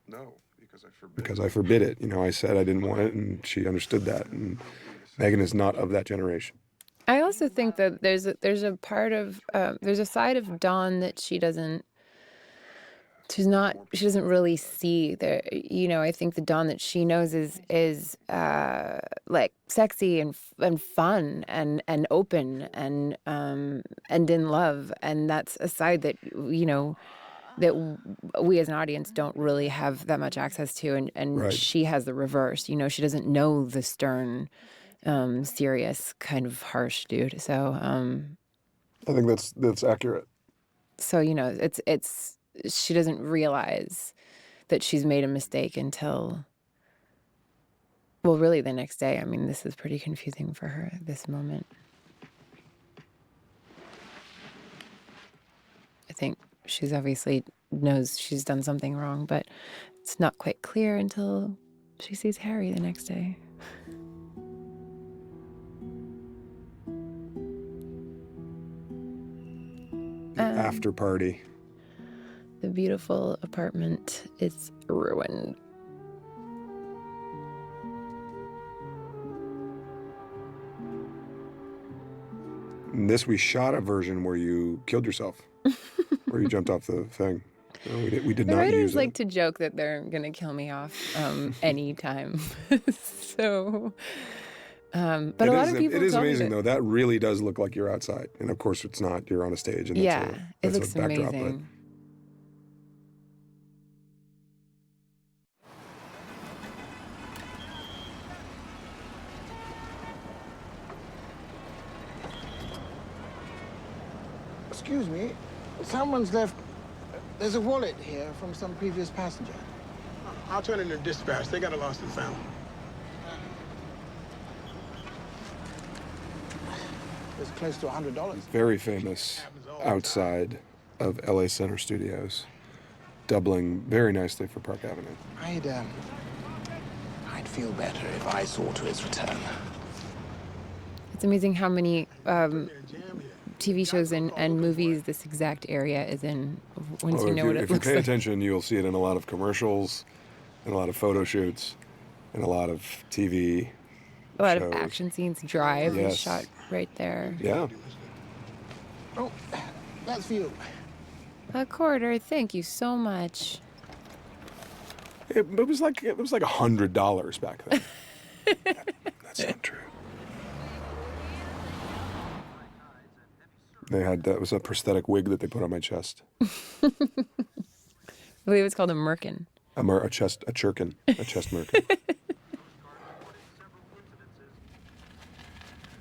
No, because I forbid Because I forbid it. I said I didn't want it, and she understood that. And Megan is not of that generation. I also think that there's a side of Dawn that she doesn't really see there. I think the Dawn that she knows is like sexy and fun and open and in love, and that's a side that that we as an audience don't really have that much access to, and Right. she has the reverse. She doesn't know the stern, serious kind of harsh dude. So I think that's accurate. so it's she doesn't realize that she's made a mistake until, well, really the next day. I mean, this is pretty confusing for her at this moment. I think she's obviously knows she's done something wrong, but it's not quite clear until she sees Harry the next day. After party. The beautiful apartment is ruined. In this, we shot a version where you killed yourself, where you jumped off the thing. No, we did The not writers use like it. to joke that they're gonna kill me off anytime. So, but a lot of people It is tell me amazing, that- though. That really does look like you're outside, and of course it's not. You're on a stage, and Yeah, that's it a looks backdrop. amazing. Excuse me, someone's left. There's a wallet here from some previous passenger. I'll turn in their dispatch. They got a lost and found. It's close to $100. Very famous outside of LA Center Studios, doubling very nicely for Park Avenue. I'd feel better if I saw to its return. It's amazing how many TV shows and movies this exact area is in once Well, you know what it if you looks pay like. attention, you'll see it in a lot of commercials, and a lot of photo shoots, and a lot of TV. A lot of shows. action scenes. Drive Yes. is shot right there. Yeah. Oh, that's for you. A quarter. Thank you so much. It was like $100 back then. That's not true. That was a prosthetic wig that they put on my chest. I believe it's called a merkin. A chest merkin.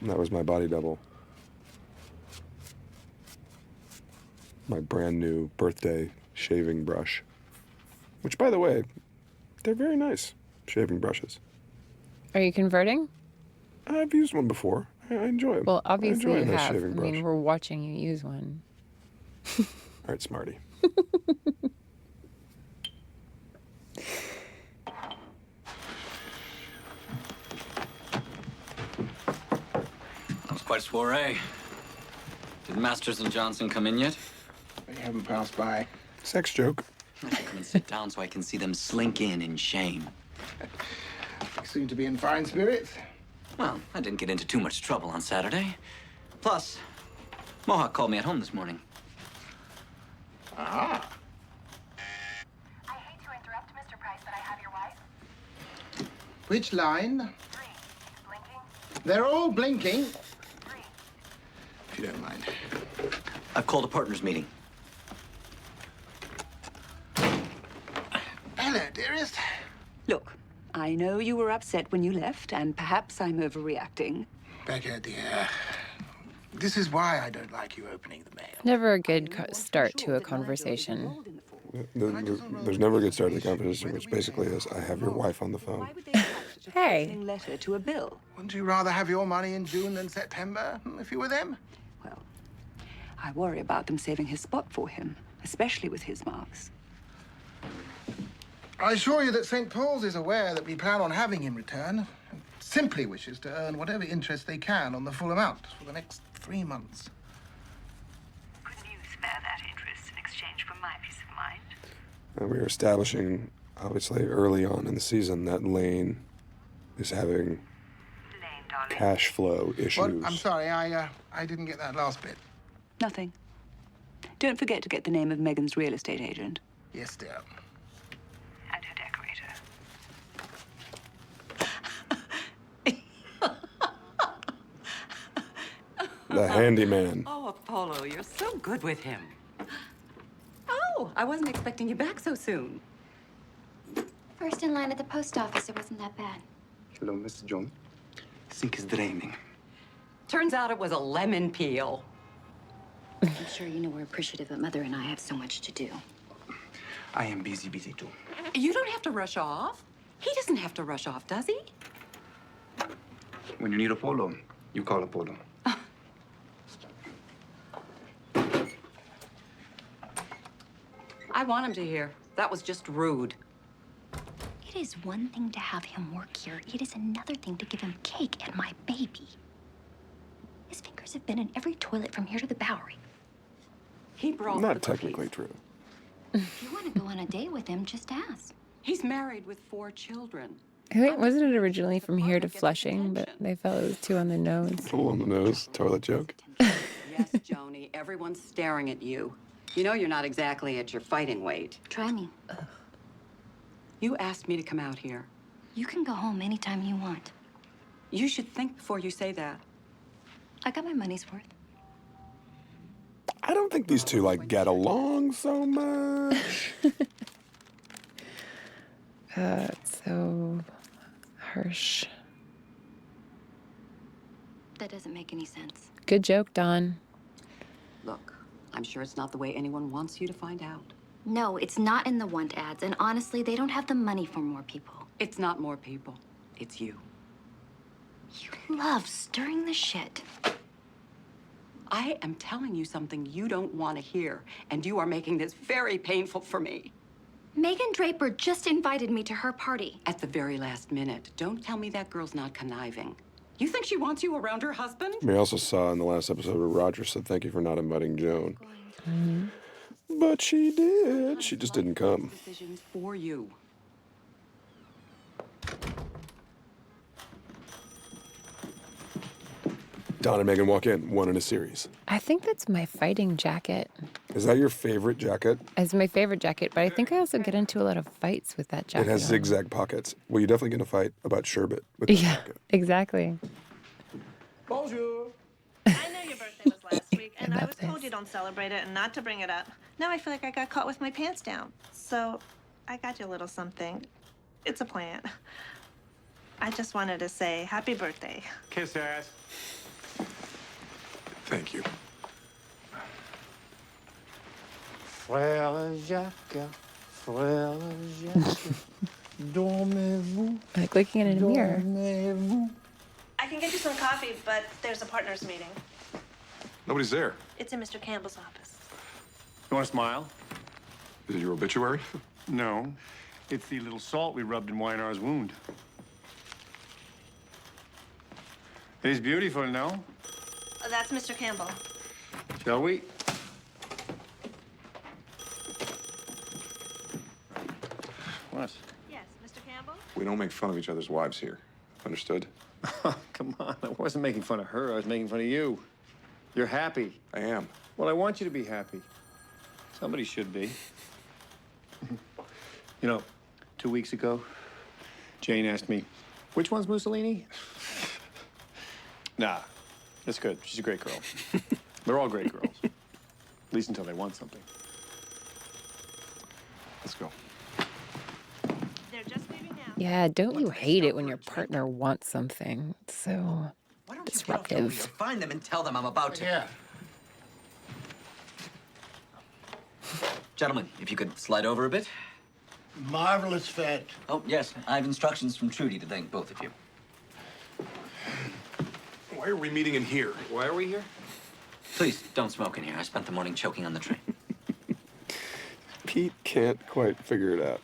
And that was my body double. My brand new birthday shaving brush. Which, by the way, they're very nice shaving brushes. Are you converting? I've used one before. I enjoy them. Well, obviously I enjoy you a nice have. I shaving brush. mean, we're watching you use one. All right, Smarty. That was quite a soiree. Did Masters and Johnson come in yet? They haven't passed by. Sex joke. I should come and sit down so I can see them slink in shame. You seem to be in fine spirits. Well, I didn't get into too much trouble on Saturday. Plus, Mohawk called me at home this morning. Ah. I hate to interrupt, Mr. Price, but I have your wife. Which line? 3. Blinking. They're all blinking. 3. If you don't mind. I've called a partners meeting. Hello, dearest. Look, I know you were upset when you left, and perhaps I'm overreacting. Becca, dear. This is why I don't like you opening the mail. Never a good start to a conversation. There's never a good start to the conversation, which basically is, I have your wife on the phone. Hey. Letter to a bill. Wouldn't you rather have your money in June than September, if you were them? Well, I worry about them saving his spot for him, especially with his marks. I assure you that St. Paul's is aware that we plan on having him return, and simply wishes to earn whatever interest they can on the full amount for the next 3 months. Couldn't you spare that interest in exchange for my peace of mind? We were establishing, obviously, early on in the season that Lane is having cash flow issues. What? I'm sorry, I didn't get that last bit. Nothing. Don't forget to get the name of Megan's real estate agent. Yes, dear. And her decorator. The handyman. Oh, Apollo, you're so good with him. Oh, I wasn't expecting you back so soon. First in line at the post office, it wasn't that bad. Hello, Mr. John. Sink is draining. Turns out it was a lemon peel. I'm sure you know we're appreciative that Mother and I have so much to do. I am busy too. You don't have to rush off. He doesn't have to rush off, does he? When you need Apollo, you call Apollo. I want him to hear. That was just rude. It is one thing to have him work here. It is another thing to give him cake and my baby. His fingers have been in every toilet from here to the Bowery. He brought the Not technically true. If you want to go on a date with him, just ask. He's married with 4 children. I think, wasn't it originally from here to Flushing, but they felt it was too on the nose. Full on the nose, toilet joke. Yes, Joni, everyone's staring at you. You know you're not exactly at your fighting weight. Try me. You asked me to come out here. You can go home anytime you want. You should think before you say that. I got my money's worth. I don't think these two, get along so much. It's so harsh. That doesn't make any sense. Good joke, Don. Look, I'm sure it's not the way anyone wants you to find out. No, it's not in the want ads, and honestly, they don't have the money for more people. It's not more people. It's you. You love stirring the shit. I am telling you something you don't want to hear, and you are making this very painful for me. Megan Draper just invited me to her party. At the very last minute. Don't tell me that girl's not conniving. You think she wants you around her husband? We also saw in the last episode where Roger said, "Thank you for not inviting Joan." But she did. She just didn't come. Decisions for you. Don and Megan walk in, one in a series. I think that's my fighting jacket. Is that your favorite jacket? It's my favorite jacket, but I think I also get into a lot of fights with that jacket. It has on. zigzag pockets. Well, you're definitely going to fight about sherbet with the Yeah, jacket. exactly. Bonjour. I know your birthday was last week, and I was told you don't celebrate it and not to bring it up. Now I feel like I got caught with my pants down. So I got you a little something. It's a plant. I just wanted to say happy birthday. Kiss ass. Thank you. Frère Jacques, frère Jacques, dormez-vous, Like looking at it in a mirror. dormez-vous. I can get you some coffee, but there's a partners meeting. Nobody's there. It's in Mr. Campbell's office. You want to smile? Is it your obituary? No. It's the little salt we rubbed in Wynar's wound. He's beautiful, no? That's Mr. Campbell. Shall we? What? Yes, Mr. Campbell? We don't make fun of each other's wives here. Understood? Come on, I wasn't making fun of her. I was making fun of you. You're happy. I am. Well, I want you to be happy. Somebody should be. You know, 2 weeks ago, Jane asked me, which one's Mussolini? Nah, that's good. She's a great girl. They're all great girls. At least until they want something. Let's go. They're just leaving now. Yeah, don't you hate it when your partner wants something? It's so Why don't you get off disruptive. here? Find them and tell them I'm about to. Yeah. Gentlemen, if you could slide over a bit. Marvelous fete. Oh, yes. I have instructions from Trudy to thank both of you. Why are we meeting in here? Why are we here? Please, don't smoke in here. I spent the morning choking on the train. Pete can't quite figure it out.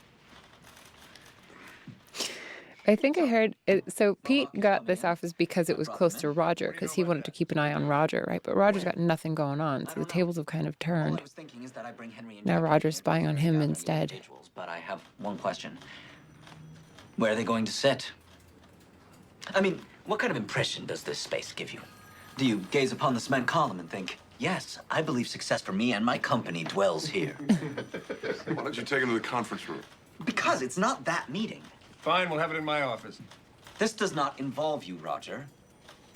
I think I heard it. So Pete got this office because it was close to Roger, because he wanted to keep an eye on Roger, right? But Roger's got nothing going on, so the tables have kind of All turned. I was thinking is that I bring Henry and Now Jackie Roger's in spying on to him gather instead. individuals, but I have one question. Where are they going to sit? I mean, what kind of impression does this space give you? Do you gaze upon the cement column and think, yes, I believe success for me and my company dwells here? Why don't you take him to the conference room? Because it's not that meeting. Fine, we'll have it in my office. This does not involve you, Roger.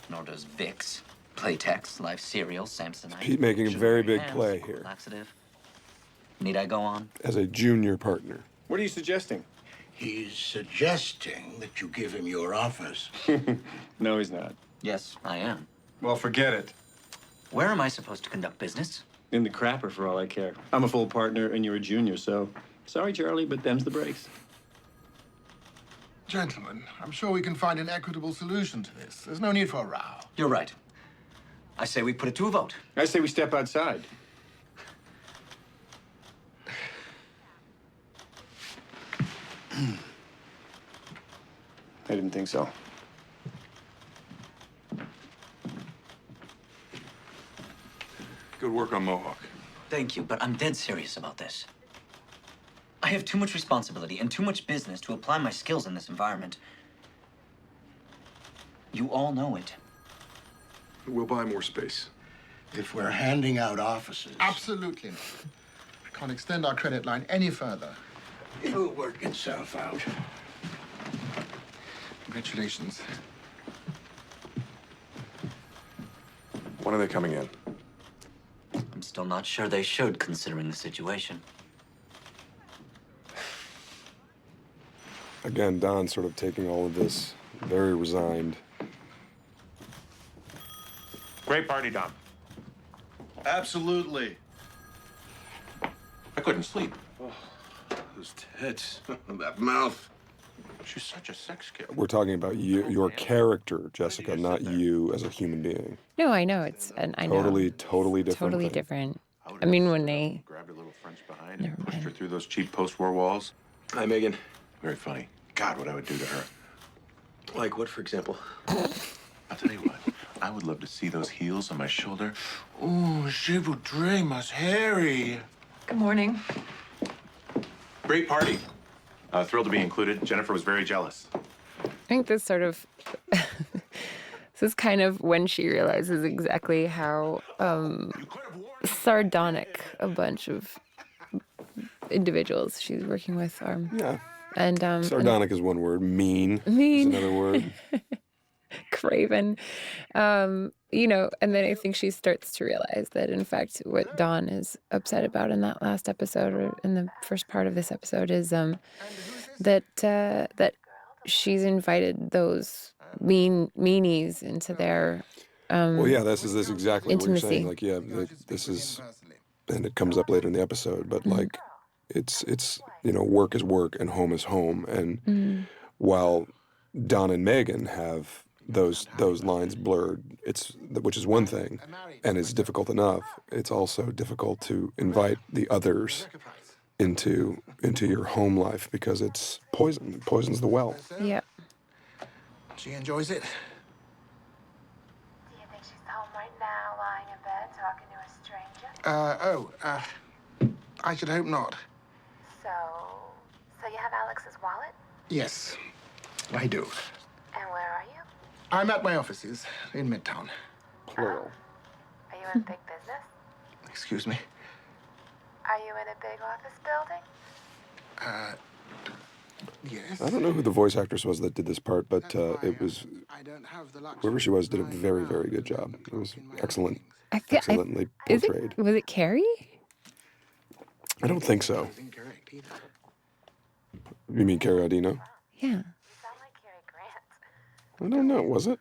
Nor does Vicks, Playtex, Life Cereal, Samsonite. Pete making a Sugar very in big Hands, play here. Laxative. Need I go on? As a junior partner. What are you suggesting? He's suggesting that you give him your office. No, he's not. Yes, I am. Well, forget it. Where am I supposed to conduct business? In the crapper, for all I care. I'm a full partner, and you're a junior, so sorry, Charlie, but them's the breaks. Gentlemen, I'm sure we can find an equitable solution to this. There's no need for a row. You're right. I say we put it to a vote. I say we step outside. I didn't think so. Good work on Mohawk. Thank you, but I'm dead serious about this. I have too much responsibility and too much business to apply my skills in this environment. You all know it. We'll buy more space. If we're handing out offices, Absolutely not. We can't extend our credit line any further. it'll work itself out. Congratulations. When are they coming in? I'm still not sure they should, considering the situation. Again, Don sort of taking all of this very resigned. Great party, Don. Absolutely. I couldn't sleep. Oh, those tits, that mouth. She's such a sex kid. We're talking about you, your character, Jessica, not you as a human being. No, I know it's, and I know Totally different. totally thing. different. I mean, when they Grabbed her little French behind and pushed her through those cheap post-war walls. Hi, Megan. Very funny. God, what I would do to her. Like what, for example? I'll tell you what. I would love to see those heels on my shoulder. Ooh, je voudrais mas Harry. Good morning. Great party. Thrilled to be included. Jennifer was very jealous. I think this sort of this is kind of when she realizes exactly how sardonic a bunch of individuals she's working with are. Yeah. And Sardonic is one word. Mean. Mean. Is another word. Craven. You know, and then I think she starts to realize that, in fact, what Dawn is upset about in that last episode, or in the first part of this episode, is that she's invited those meanies into their Well, yeah, this is exactly what you're intimacy. saying. Like, yeah, this is, and it comes up later in the episode, but like, it's you know, work is work and home is home, and while Don and Megan have those lines blurred, which is one thing, and it's difficult enough. It's also difficult to invite the others into your home life because it's poison. It poisons the well. Yeah. She enjoys it. Do you think she's home right now, lying in bed, talking to a stranger? I should hope not. So you have Alex's wallet? Yes, I do. And where are you? I'm at my offices in Midtown. Plural. Are you in big business? Excuse me. Are you in a big office building? Yes. I don't know who the voice actress was that did this part, but it was whoever she was did a very, very good job. It was excellently portrayed. Was it Carrie? I don't think so. You mean Carrie Audino? Yeah. I don't know. Was it?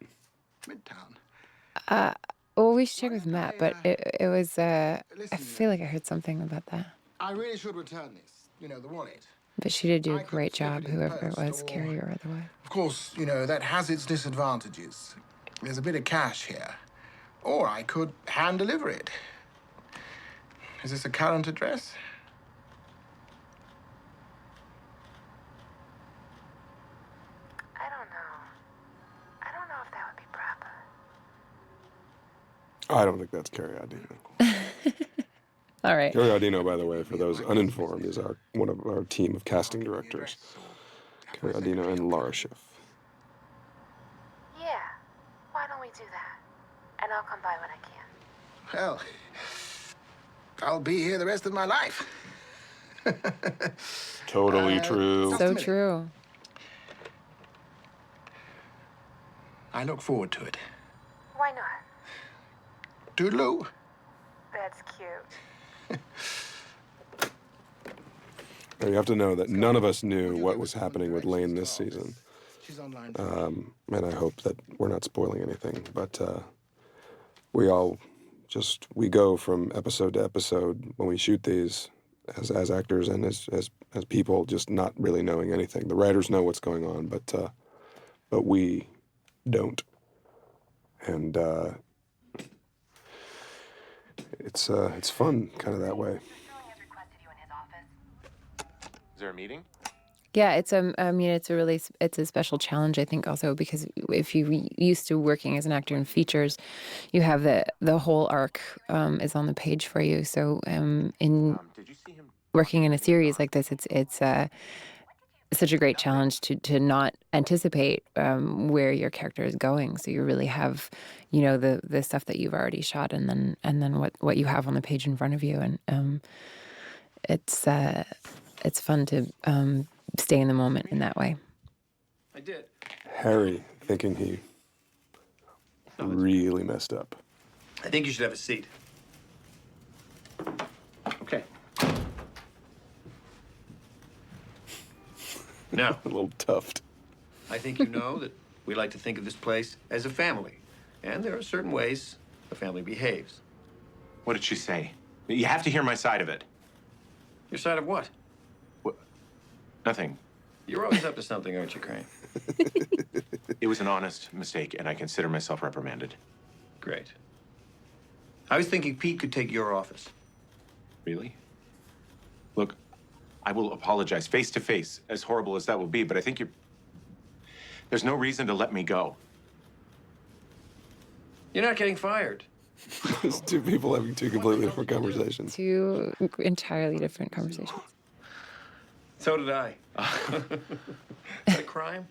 Well, we should check with Matt, but it was. I feel like I heard something about that. I really should return this. You know, the wallet. But she did do a great job, whoever it was, Carrie or otherwise. Of course, you know, that has its disadvantages. There's a bit of cash here. Or I could hand deliver it. Is this a current address? I don't know. I don't know if that would be proper. I don't think that's Carrie Audino. All right. Carrie Audino, by the way, for those uninformed, is one of our team of casting directors. Carrie Audino and Laura Schiff. Yeah. Why don't we do that? And I'll come by when I can. Well, I'll be here the rest of my life. Totally true. So true. I look forward to it. Why not? Toodaloo. That's cute. Now, you have to know that none of us knew what was happening with Lane this season. And I hope that we're not spoiling anything, but we go from episode to episode when we shoot these as actors and as people, just not really knowing anything. The writers know what's going on, but we don't. And it's fun kind of that way. Is there a meeting? Yeah, it's it's a special challenge, I think, also because if you're used to working as an actor in features, you have the whole arc is on the page for you. So in working in a series like this, it's such a great challenge to not anticipate where your character is going. So you really have, you know, the stuff that you've already shot, and then what you have on the page in front of you, and it's fun to stay in the moment in that way. I did. Harry thinking he really messed up. I think you should have a seat. Okay. Now, A little tuft. I think you know that we like to think of this place as a family. And there are certain ways a family behaves. What did she say? You have to hear my side of it. Your side of what? Nothing. You're always up to something, aren't you, Crane? It was an honest mistake, and I consider myself reprimanded. Great. I was thinking Pete could take your office. Really? Look, I will apologize face to face, as horrible as that will be, but I think there's no reason to let me go. You're not getting fired. It's two people having two completely different conversations. Two entirely different conversations. So did I. Is that a crime?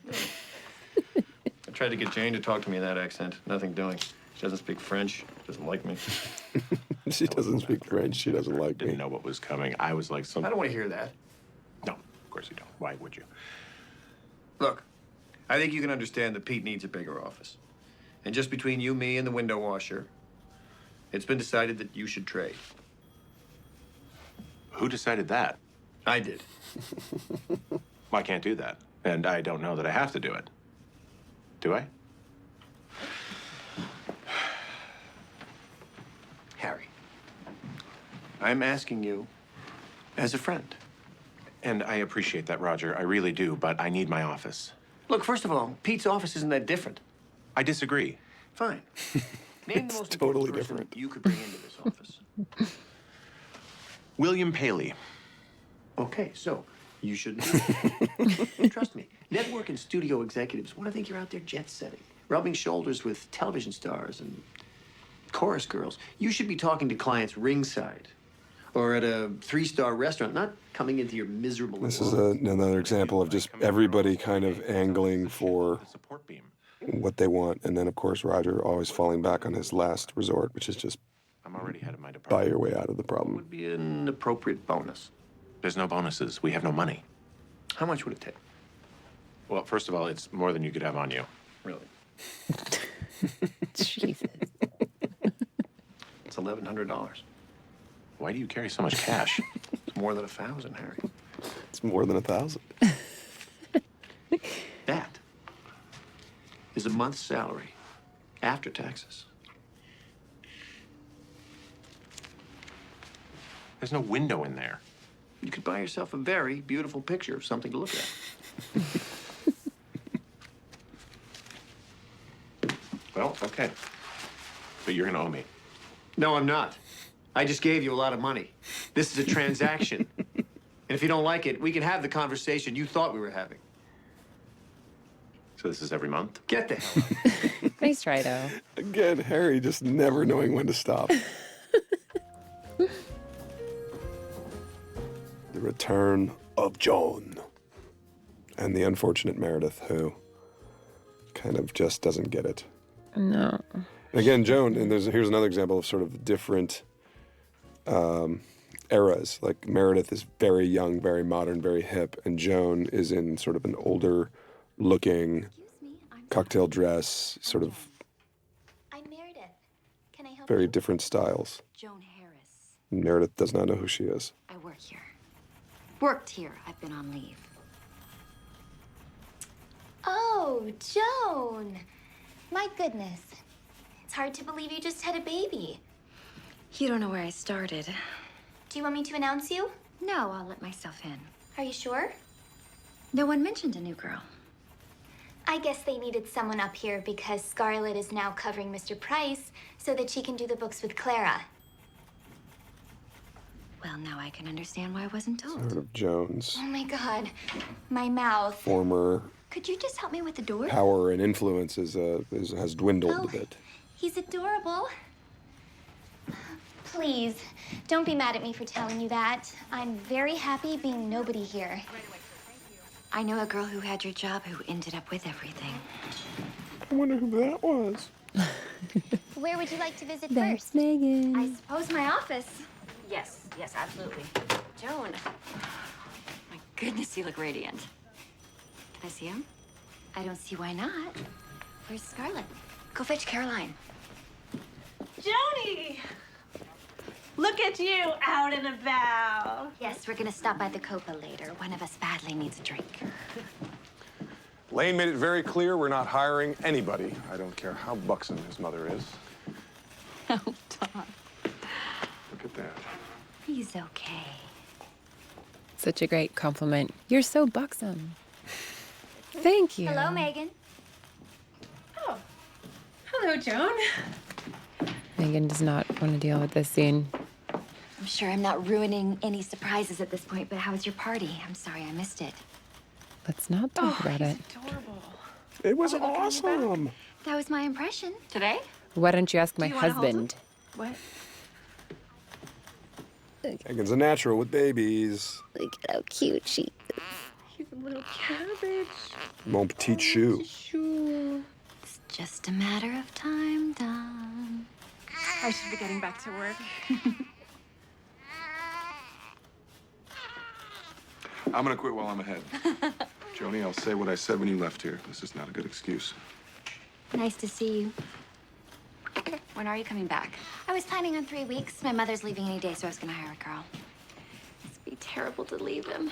I tried to get Jane to talk to me in that accent. Nothing doing. She doesn't speak French. Doesn't like me. She doesn't speak French. She doesn't like me. Didn't know what was coming. I was like, I don't want to hear that. No, of course you don't. Why would you? Look, I think you can understand that Pete needs a bigger office. And just between you, me, and the window washer, it's been decided that you should trade. Who decided that? I did. Well, I can't do that. And I don't know that I have to do it. Do I? Harry, I'm asking you as a friend. And I appreciate that, Roger. I really do, but I need my office. Look, first of all, Pete's office isn't that different. I disagree. Fine. Name the most totally important person different. you could bring into this office. William Paley. Okay, so you shouldn't. Trust me. Network and studio executives want to think you're out there jet setting, rubbing shoulders with television stars and chorus girls. You should be talking to clients ringside or at a 3-star restaurant, not coming into your miserable. This is another example of just everybody kind of angling for what they want. And then, of course, Roger always falling back on his last resort, which is just I'm already head of my department. buy your way out of the problem. Would be an appropriate bonus. There's no bonuses. We have no money. How much would it take? Well, first of all, it's more than you could have on you. Really? Jesus. It's $1,100. Why do you carry so much cash? It's more than 1,000, Harry. It's more than 1,000. That is a month's salary after taxes. There's no window in there. You could buy yourself a very beautiful picture of something to look at. Well, okay. But you're gonna owe me. No, I'm not. I just gave you a lot of money. This is a transaction. And if you don't like it, we can have the conversation you thought we were having. So this is every month? Get the hell out. Nice try, though. Again, Harry just never knowing when to stop. The return of Joan. And the unfortunate Meredith, who kind of just doesn't get it. No. Again, Joan, and here's another example of sort of different eras. Like Meredith is very young, very modern, very hip, and Joan is in sort of an older looking cocktail dress, sort of I'm Meredith. Can I help very you? different styles. Joan Harris. Meredith does not know who she is. I work here. Worked here. I've been on leave. Oh, Joan. My goodness. It's hard to believe you just had a baby. You don't know where I started. Do you want me to announce you? No, I'll let myself in. Are you sure? No one mentioned a new girl. I guess they needed someone up here because Scarlett is now covering Mr. Price so that she can do the books with Clara. Well, now I can understand why I wasn't told. Sort of Joan's Oh my God, my mouth. former Could you just help me with the door? power and influence has dwindled Oh. a bit. He's adorable. Please, don't be mad at me for telling you that. I'm very happy being nobody here. I know a girl who had your job who ended up with everything. I wonder who that was. Where would you like to visit That's first? Megan. I suppose my office. Yes, yes, absolutely. Joan. My goodness, you look radiant. Can I see him? I don't see why not. Where's Scarlett? Go fetch Caroline. Joni! Look at you out and about. Yes, we're gonna stop by the Copa later. One of us badly needs a drink. Lane made it very clear we're not hiring anybody. I don't care how buxom his mother is. Oh, Tom. Look at that. He's okay. Such a great compliment. You're so buxom. Thank you. Hello, Megan. Oh. Hello, Joan. Megan does not want to deal with this scene. I'm sure I'm not ruining any surprises at this point, but how was your party? I'm sorry I missed it. Let's not talk about it. Adorable. It was awesome. That was my impression. Today? Why don't you ask my you wanna hold him? husband? What? Megan's a natural with babies. Look at how cute she is. He's a little cabbage. Mon petit chou. It's just a matter of time, Don. I should be getting back to work. I'm gonna quit while I'm ahead. Joni, I'll say what I said when you left here. This is not a good excuse. Nice to see you. When are you coming back? I was planning on 3 weeks. My mother's leaving any day, so I was gonna hire a girl. It'd be terrible to leave him.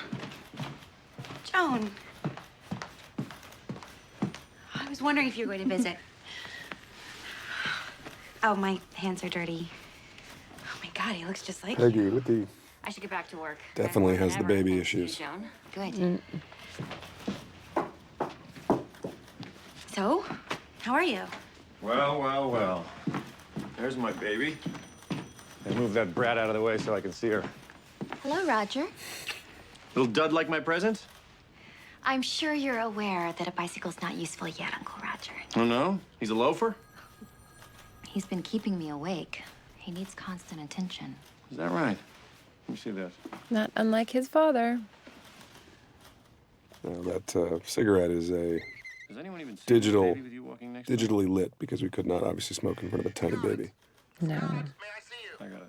Joan. I was wondering if you were going to visit. Oh, my hands are dirty. Oh my God, he looks just like Peggy you. with the I should get back to work. definitely has the baby issues. Joan. Good. So, how are you? Well, well, well. There's my baby. I moved that brat out of the way so I can see her. Hello, Roger. Little dud like my present? I'm sure you're aware that a bicycle's not useful yet, Uncle Roger. Oh, no? He's a loafer? He's been keeping me awake. He needs constant attention. Is that right? Let me see this. Not unlike his father. Now that cigarette is a Does anyone even see the digital, baby with you walking next to him? digitally lit because we could not obviously smoke in front of a tiny baby. No. I got it.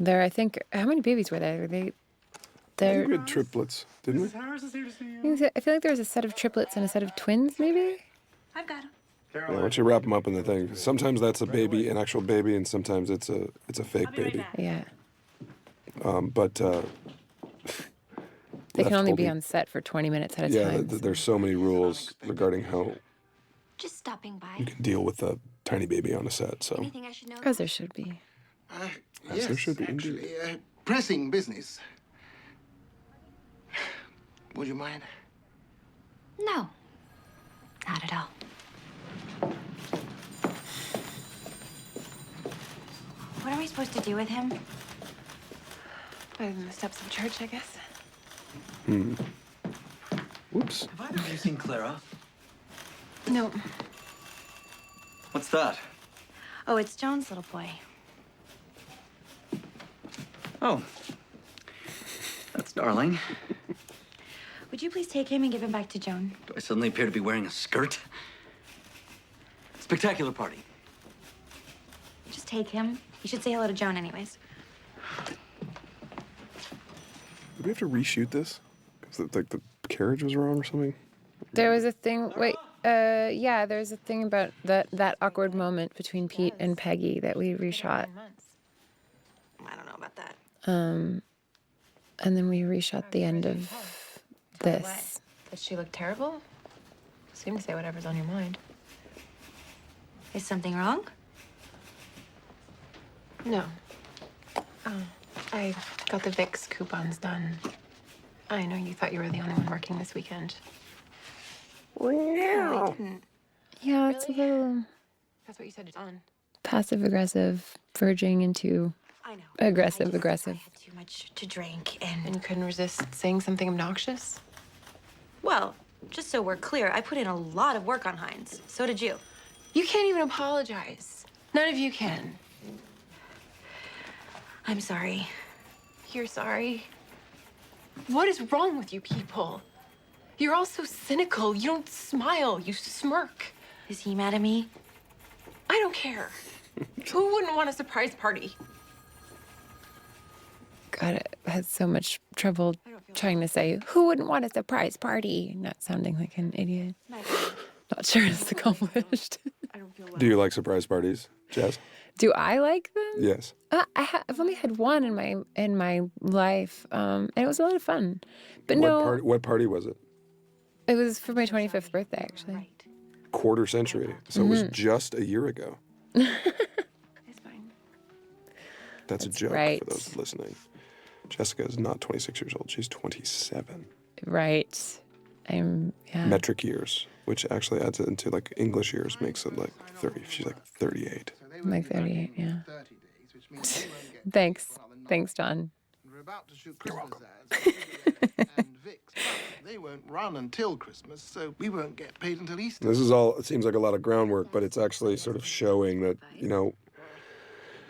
There, I think, how many babies were there? I There. think we had triplets, didn't we? Harris is here to see you. I feel like there was a set of triplets and a set of twins, maybe? I've got him. Yeah, why don't you wrap them up in the thing? Sometimes that's a baby, an actual baby, and sometimes it's a fake baby. Yeah. But They can left only be holding- on set for 20 minutes at a Yeah, time. there's so many rules regarding how Just stopping by. you can deal with a tiny baby on a set. So Anything I should know? As there should be. Yes, there should be, indeed. actually, pressing business. Would you mind? No. Not at all. What are we supposed to do with him? Other than the steps of church, I guess. Whoops. Have either of you seen Clara? No. What's that? Oh, it's Joan's little boy. Oh. That's darling. Would you please take him and give him back to Joan? Do I suddenly appear to be wearing a skirt? Spectacular party. Just take him. You should say hello to Joan anyways. Did we have to reshoot this? Because like the carriage was wrong or something? There was a thing, yeah, there's a thing about that awkward moment between Pete and Peggy that we reshot. I don't know about that. And then we reshot the end of this. Does she look terrible? Seem to say whatever's on your mind. Is something wrong? No. I got the VIX coupons done. I know you thought you were the only one working this weekend. Wow. Yeah, it's a little That's what you said it's on. passive aggressive, verging into I know. aggressive. Too much to drink And you couldn't resist saying something obnoxious? Well, just so we're clear, I put in a lot of work on Heinz. So did you. You can't even apologize. None of you can. I'm sorry. You're sorry. What is wrong with you people? You're all so cynical. You don't smile, you smirk. Is he mad at me? I don't care. Who wouldn't want a surprise party? God, I had so much trouble trying to say, who wouldn't want a surprise party? Not sounding like an idiot. Not sure it's accomplished. Do you like surprise parties, Jazz? Do I like them? Yes. I've only had one in my life, and it was a lot of fun. But no, What party was it? it was for my 25th birthday, actually. Quarter century. So it was just a year ago. It's fine. That's a joke right. for those listening. Jessica is not 26 years old. She's 27. Right. Yeah. Metric years, which actually adds it into like English years, makes it like 30. She's like 38. I'm like 38, yeah. Thanks. Thanks, John. We're about to shoot Christmas ads. And Vicks, but they were won't run until Christmas, so we won't get paid until Easter. This is all, it seems like a lot of groundwork, but it's actually sort of showing that,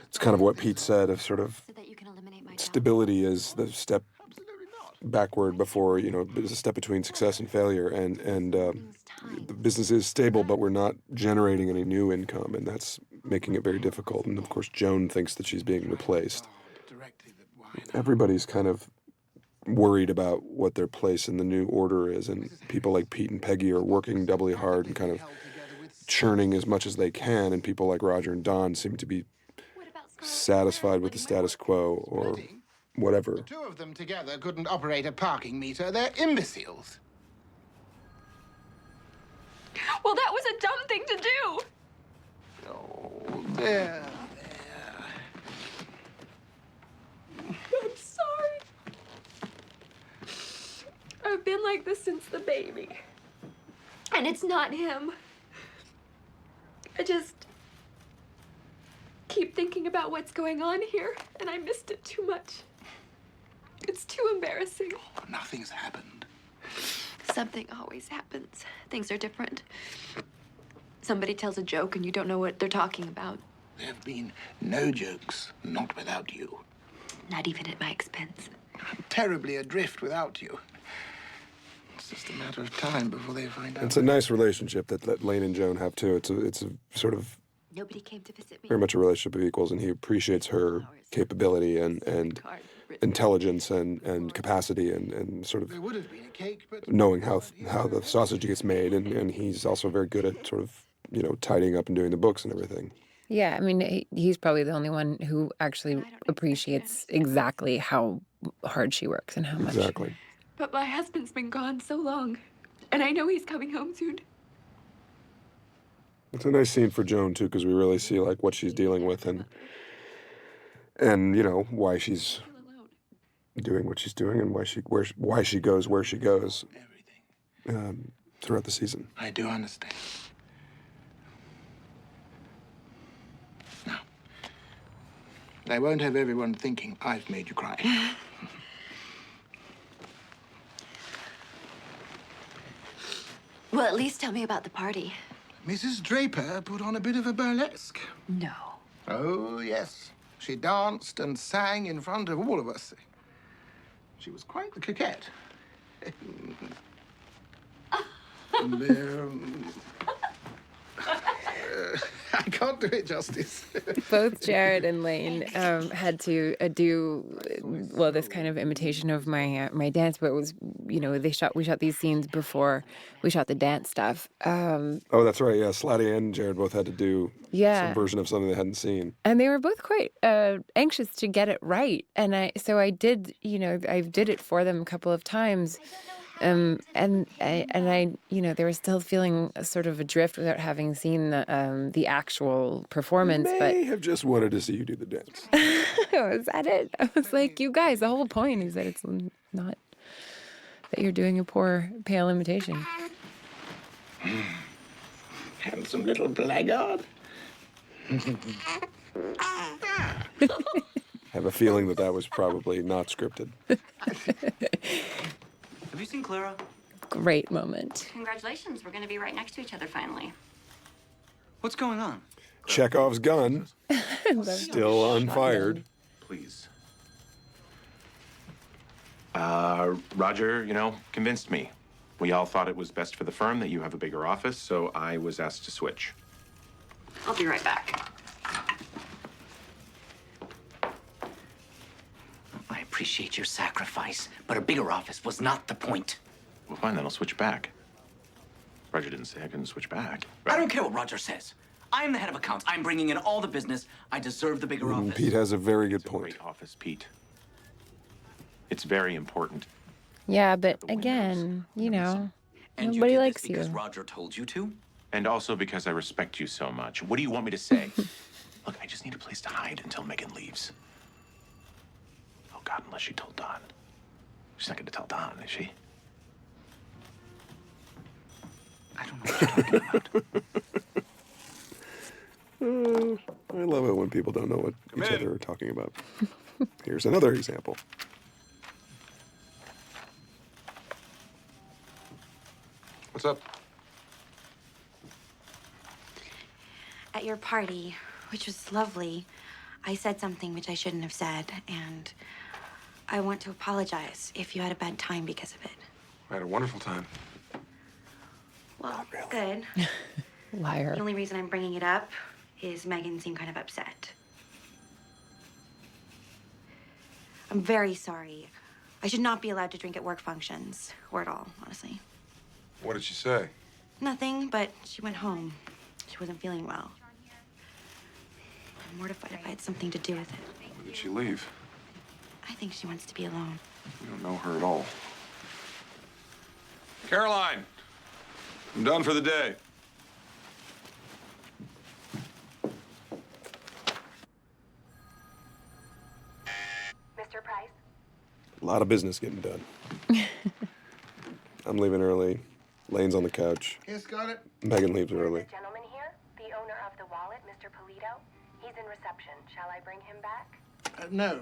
it's kind of what Pete said of sort of stability is the step backward before, there's a step between success and failure. And the business is stable, but we're not generating any new income, and that's making it very difficult. And of course, Joan thinks that she's being replaced. Everybody's kind of worried about what their place in the new order is, and people like Pete and Peggy are working doubly hard and kind of churning as much as they can, and people like Roger and Don seem to be satisfied with the status quo or whatever. The two of them together couldn't operate a parking meter. They're imbeciles. Well, that was a dumb thing to do. Oh, there. I'm sorry. I've been like this since the baby. And it's not him. I just keep thinking about what's going on here, and I missed it too much. It's too embarrassing. Nothing's happened. Something always happens. Things are different. Somebody tells a joke and you don't know what they're talking about. There have been no jokes, not without you. Not even at my expense. I'm terribly adrift without you. It's just a matter of time before they find out. It's a nice relationship that Lane and Joan have too. It's a sort of Nobody came to visit me. very much a relationship of equals, and he appreciates her capability and intelligence and capacity and sort of There would have been a cake, but knowing how the sausage gets made, and he's also very good at sort of tidying up and doing the books and everything. Yeah, I mean, he's probably the only one who actually appreciates exactly how hard she works and how much. Exactly. But my husband's been gone so long, and I know he's coming home soon. It's a nice scene for Joan too, because we really see like what she's dealing with and why she's doing what she's doing and why she goes where she goes throughout the season. I do understand. Now, I won't have everyone thinking I've made you cry. Well, at least tell me about the party. Mrs. Draper put on a bit of a burlesque. No. Oh, yes. She danced and sang in front of all of us. She was quite the coquette. I can't do it justice. Both Jared and Lane had to do this kind of imitation of my dance, but it was we shot these scenes before we shot the dance stuff. Oh, that's right. Yeah, Slatty and Jared both had to do some version of something they hadn't seen, and they were both quite anxious to get it right. And I did it for them a couple of times. And I they were still feeling a sort of adrift without having seen the actual performance. May have just wanted to see you do the dance. Was that it? I was like, you guys, the whole point is that it's not that you're doing a poor, pale imitation. Handsome little blackguard. I have a feeling that was probably not scripted. Have you seen Clara? Great moment. Congratulations, we're going to be right next to each other finally. What's going on? Chekhov's gun, still unfired. Please. Roger, convinced me. We all thought it was best for the firm that you have a bigger office, so I was asked to switch. I'll be right back. I appreciate your sacrifice, but a bigger office was not the point. Well, fine, then I'll switch back. Roger didn't say I couldn't switch back. I don't care what Roger says. I'm the head of accounts. I'm bringing in all the business. I deserve the bigger office. Pete has a very good It's a point. great office, Pete. It's very important. Yeah, but again, And nobody you did likes this because you. Roger told you to? And also because I respect you so much. What do you want me to say? Look, I just need a place to hide until Megan leaves. Oh, God, unless she told Don. She's not going to tell Don, is she? I don't know what you're talking about. I love it when people don't know what each other are talking about. Here's another example. What's up? At your party, which was lovely, I said something which I shouldn't have said, and I want to apologize if you had a bad time because of it. I had a wonderful time. Well, good. Liar. The only reason I'm bringing it up is Megan seemed kind of upset. I'm very sorry. I should not be allowed to drink at work functions, or at all, honestly. What did she say? Nothing, but she went home. She wasn't feeling well. I'm mortified if I had something to do with it. When did she leave? I think she wants to be alone. We don't know her at all. Caroline! I'm done for the day. Mr. Price? A lot of business getting done. I'm leaving early. Lane's on the couch. Yes, got it. Megan leaves early. Gentleman here, the owner of the wallet, Mr. Polito. He's in reception. Shall I bring him back? No,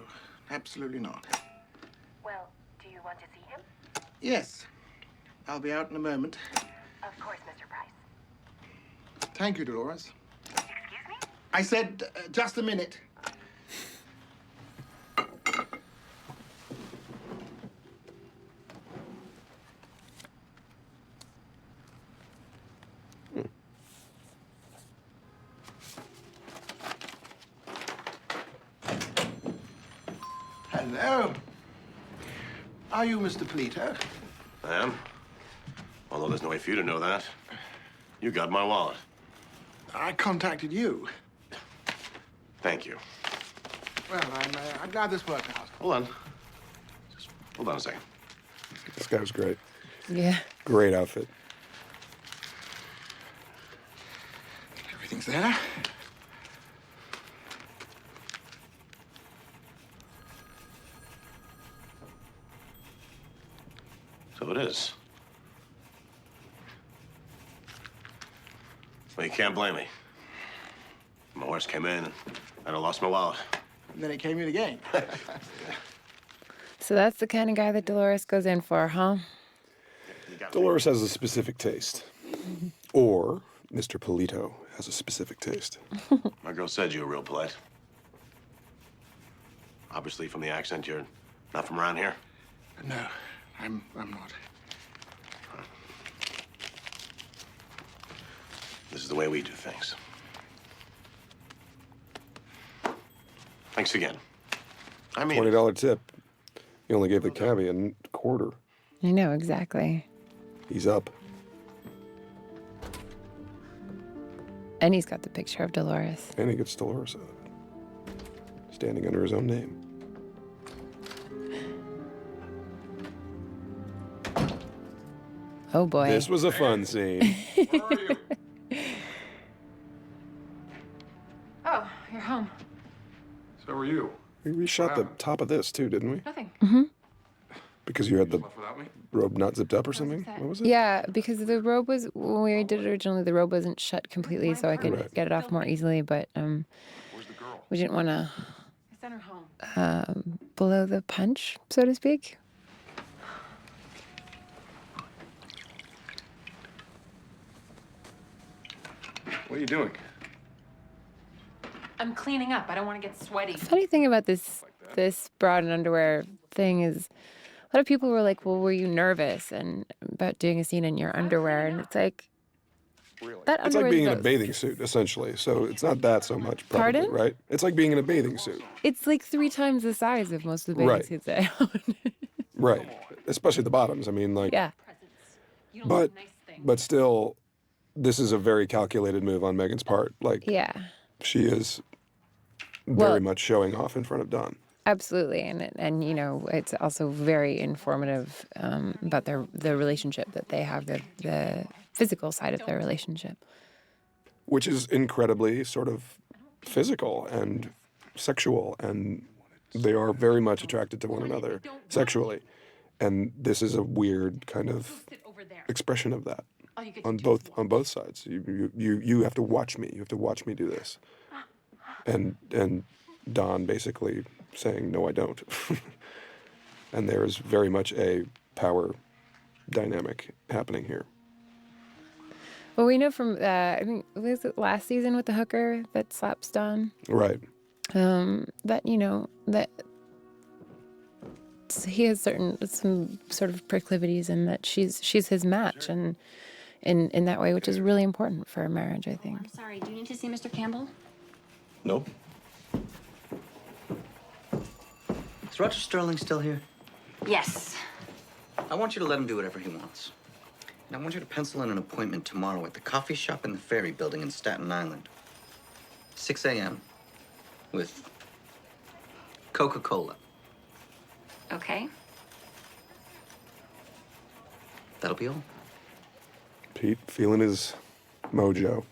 absolutely not. Well, do you want to see him? Yes, I'll be out in a moment. Of course, Mr. Price. Thank you, Dolores. Excuse me? I said just a minute. Hello. Are you Mr. Polito? I am. Although there's no way for you to know that. You got my wallet. I contacted you. Thank you. Well, I'm glad this worked out. Hold on. Just hold on a second. This guy was great. Yeah. Great outfit. Everything's there. So it is. Well, you can't blame me. My horse came in and I lost my wallet. And then it came in again. So that's the kind of guy that Dolores goes in for, huh? Dolores has a specific taste. Or Mr. Polito has a specific taste. My girl said you were real polite. Obviously, from the accent, you're not from around here. No, I'm not. This is the way we do things. Thanks again. I mean, $20 tip. He only gave the cabbie a quarter. I know, exactly. He's up. And he's got the picture of Dolores. And he gets Dolores out of it. Standing under his own name. Oh, boy. This was a fun scene. Oh, you're home. So are you. We shot the top of this, too, didn't we? Nothing. Mm-hmm. Because you had the Left without me? robe not zipped up or something? What was it? Yeah, because the robe was, when we did it originally, the robe wasn't shut completely, so I could Right. get it off more easily, but Where's the girl? we didn't want to I sent her home. blow the punch, so to speak. What are you doing? I'm cleaning up. I don't want to get sweaty. Funny thing about this bra and underwear thing is a lot of people were like, well, were you nervous and about doing a scene in your underwear? And it's like, that It's like underwear being in a does- bathing suit, essentially. So it's not that so much, probably, Pardon? right? It's like being in a bathing suit. It's like 3 times the size of most of the bathing Right. suits I own. Right. Especially the bottoms. I mean, like, Yeah. but still, this is a very calculated move on Megan's part. Like, Yeah. she is Well- very much showing off in front of Don. Absolutely, and you know, it's also very informative about the relationship that they have, the physical side of their relationship. Which is incredibly sort of physical and sexual, and they are very much attracted to one another sexually. And this is a weird kind of expression of that on both sides. You have to watch me. You have to watch me do this. And Don basically saying, no, I don't. And there is very much a power dynamic happening here. Well, we know from I think was it last season with the hooker that slaps Don. Right. That that he has some sort of proclivities, and that she's his match, and in that way, which is really important for a marriage, I think. I'm sorry, do you need to see Mr. Campbell? No. Is Roger Sterling still here? Yes. I want you to let him do whatever he wants. And I want you to pencil in an appointment tomorrow at the coffee shop in the Ferry Building in Staten Island. 6 a.m. with Coca-Cola. Okay. That'll be all. Pete feeling his mojo.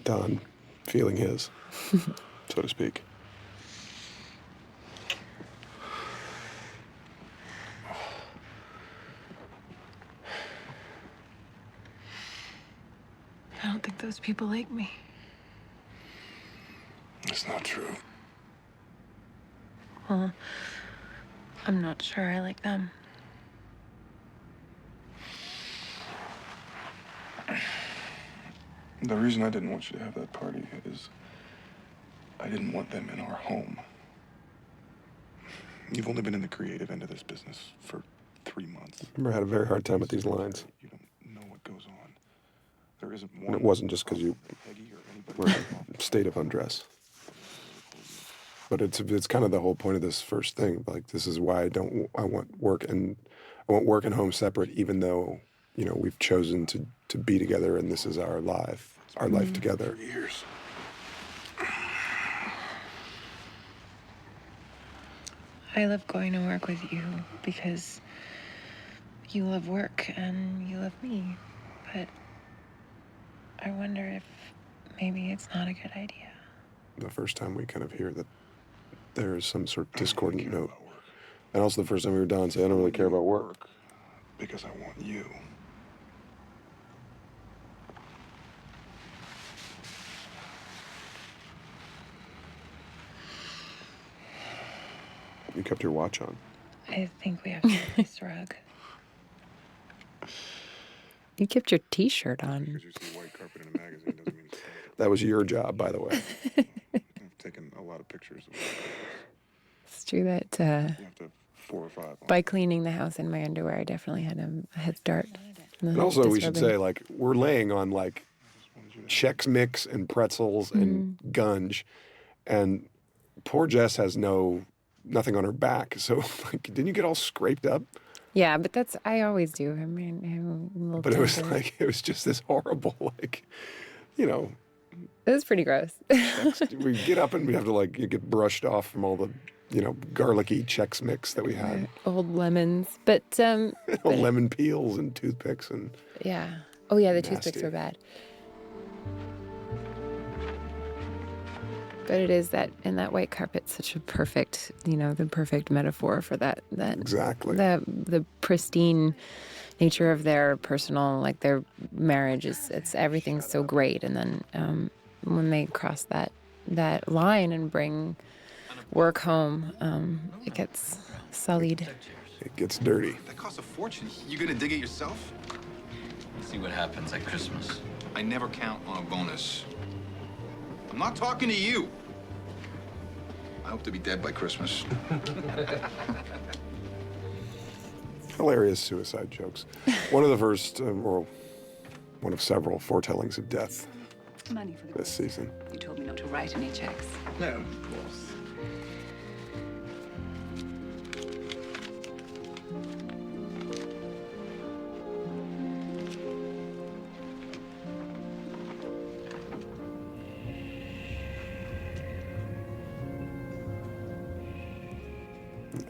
Don feeling his, so to speak. I don't think those people like me. It's not true. Well, I'm not sure I like them. The reason I didn't want you to have that party is I didn't want them in our home. You've only been in the creative end of this business for 3 months. I remember I had a very hard time with these lines. You don't know what goes on. There isn't one. And it wasn't just because you were in a state of undress. But it's kind of the whole point of this first thing. Like, this is why I want work and home separate, even though, we've chosen to be together, and this is our life together. For years. I love going to work with you because you love work and you love me. But I wonder if maybe it's not a good idea. The first time we kind of hear that there's some sort of discordant note. And also the first time we hear Don say, I don't really care about work. Because I want you. You kept your watch on. I think we have to get this rug. You kept your T-shirt on. Because you see white carpet in a magazine doesn't mean it's That was your job, by the way. I've taken a lot of pictures of It's true that you have to 4 or 5. by cleaning the house in my underwear, I definitely had a head start. And also, we should say, we're laying on, Chex Mix and pretzels and gunge. And poor Jess has nothing on her back. So, didn't you get all scraped up? Yeah, but I always do. I mean, I'm a little But it was temperate. it was just this horrible, It was pretty gross. we get up and we have to you get brushed off from all the, garlicky Chex Mix that we had. Old lemons. But Lemon peels and toothpicks and yeah. Oh yeah, the Nasty. toothpicks were bad. But it is that white carpet such a perfect, the perfect metaphor for that exactly the pristine nature of their personal, their marriage it's everything's so great, and then when they cross that line and bring work home, it gets sullied. It gets dirty. That costs a fortune. You gonna dig it yourself? See what happens at Christmas. I never count on a bonus. I'm not talking to you. I hope to be dead by Christmas. Hilarious suicide jokes. One of the first, or one of several foretellings of death Money for the this season. You told me not to write any checks. No, of course.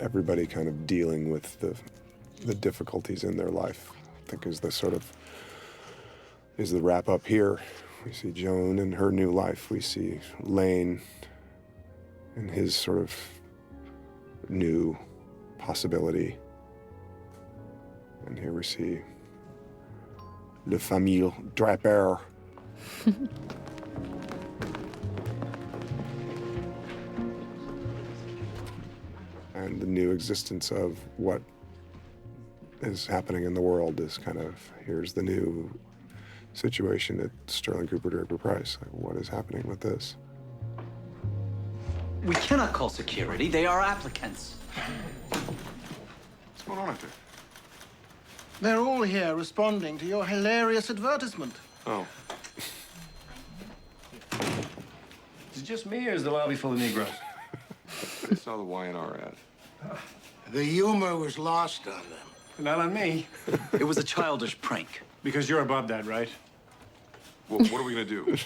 Everybody kind of dealing with the difficulties in their life, I think is the wrap up here. We see Joan and her new life. We see Lane and his sort of new possibility. And here we see Le Famille Draper. and the new existence of what is happening in the world is kind of, here's the new situation at Sterling Cooper Draper Price. Like, what is happening with this? We cannot call security. They are applicants. What's going on out there? They're all here responding to your hilarious advertisement. Oh. Is it just me, or is the lobby full of Negroes? They saw the Y&R ad. The humor was lost on them. Not on me. It was a childish prank. Because you're above that, right? Well, what are we gonna do?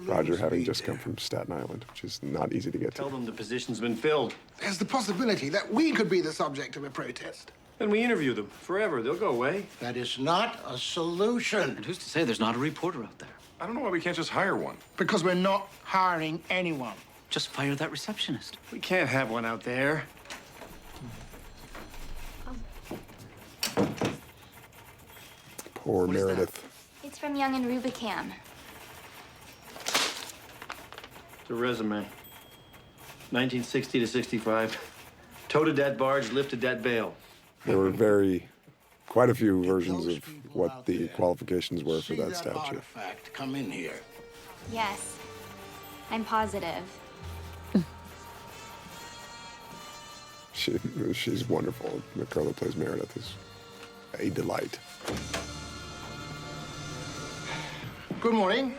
Roger having just come from Staten Island, which is not easy to get to. Tell them the position's been filled. There's the possibility that we could be the subject of a protest. Then we interview them forever. They'll go away. That is not a solution. And who's to say there's not a reporter out there? I don't know why we can't just hire one. Because we're not hiring anyone. Just fire that receptionist. We can't have one out there. Poor Meredith. It's from Young and Rubicam. It's a resume. 1960 to 65. Towed that barge, lifted that bale. There were quite a few versions of what the qualifications were for that statue. Artifact, come in here. Yes, I'm positive. She's wonderful. The girl that plays Meredith is a delight. Good morning.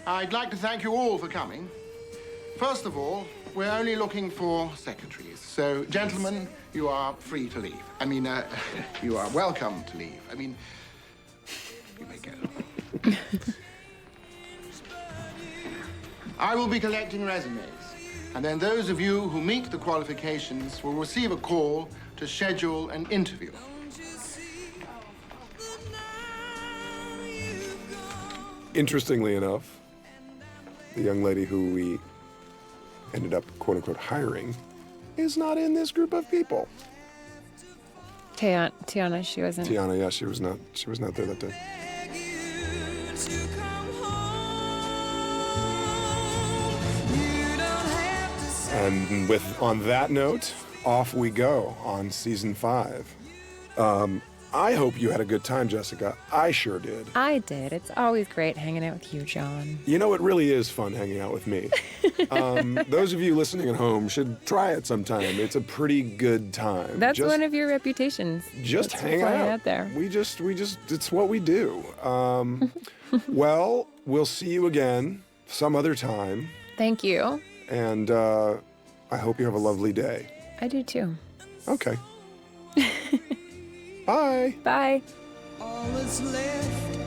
I'd like to thank you all for coming. First of all, we're only looking for secretaries. So, gentlemen, you are free to leave. I mean, you are welcome to leave. I mean, you may go. I will be collecting resumes. And then those of you who meet the qualifications will receive a call to schedule an interview. Interestingly enough, the young lady who we ended up, quote unquote, hiring is not in this group of people. Tiana, she wasn't. Tiana, yeah, she was not there that day. And on that note, off we go on season 5. I hope you had a good time, Jessica. I sure did. I did. It's always great hanging out with you, John. You know, it really is fun hanging out with me. Those of you listening at home should try it sometime. It's a pretty good time. That's one of your reputations. Just Let's hang fly out. there. We just, it's what we do. Well, we'll see you again some other time. Thank you. And I hope you have a lovely day. I do too. Okay. Bye. Bye. All that's left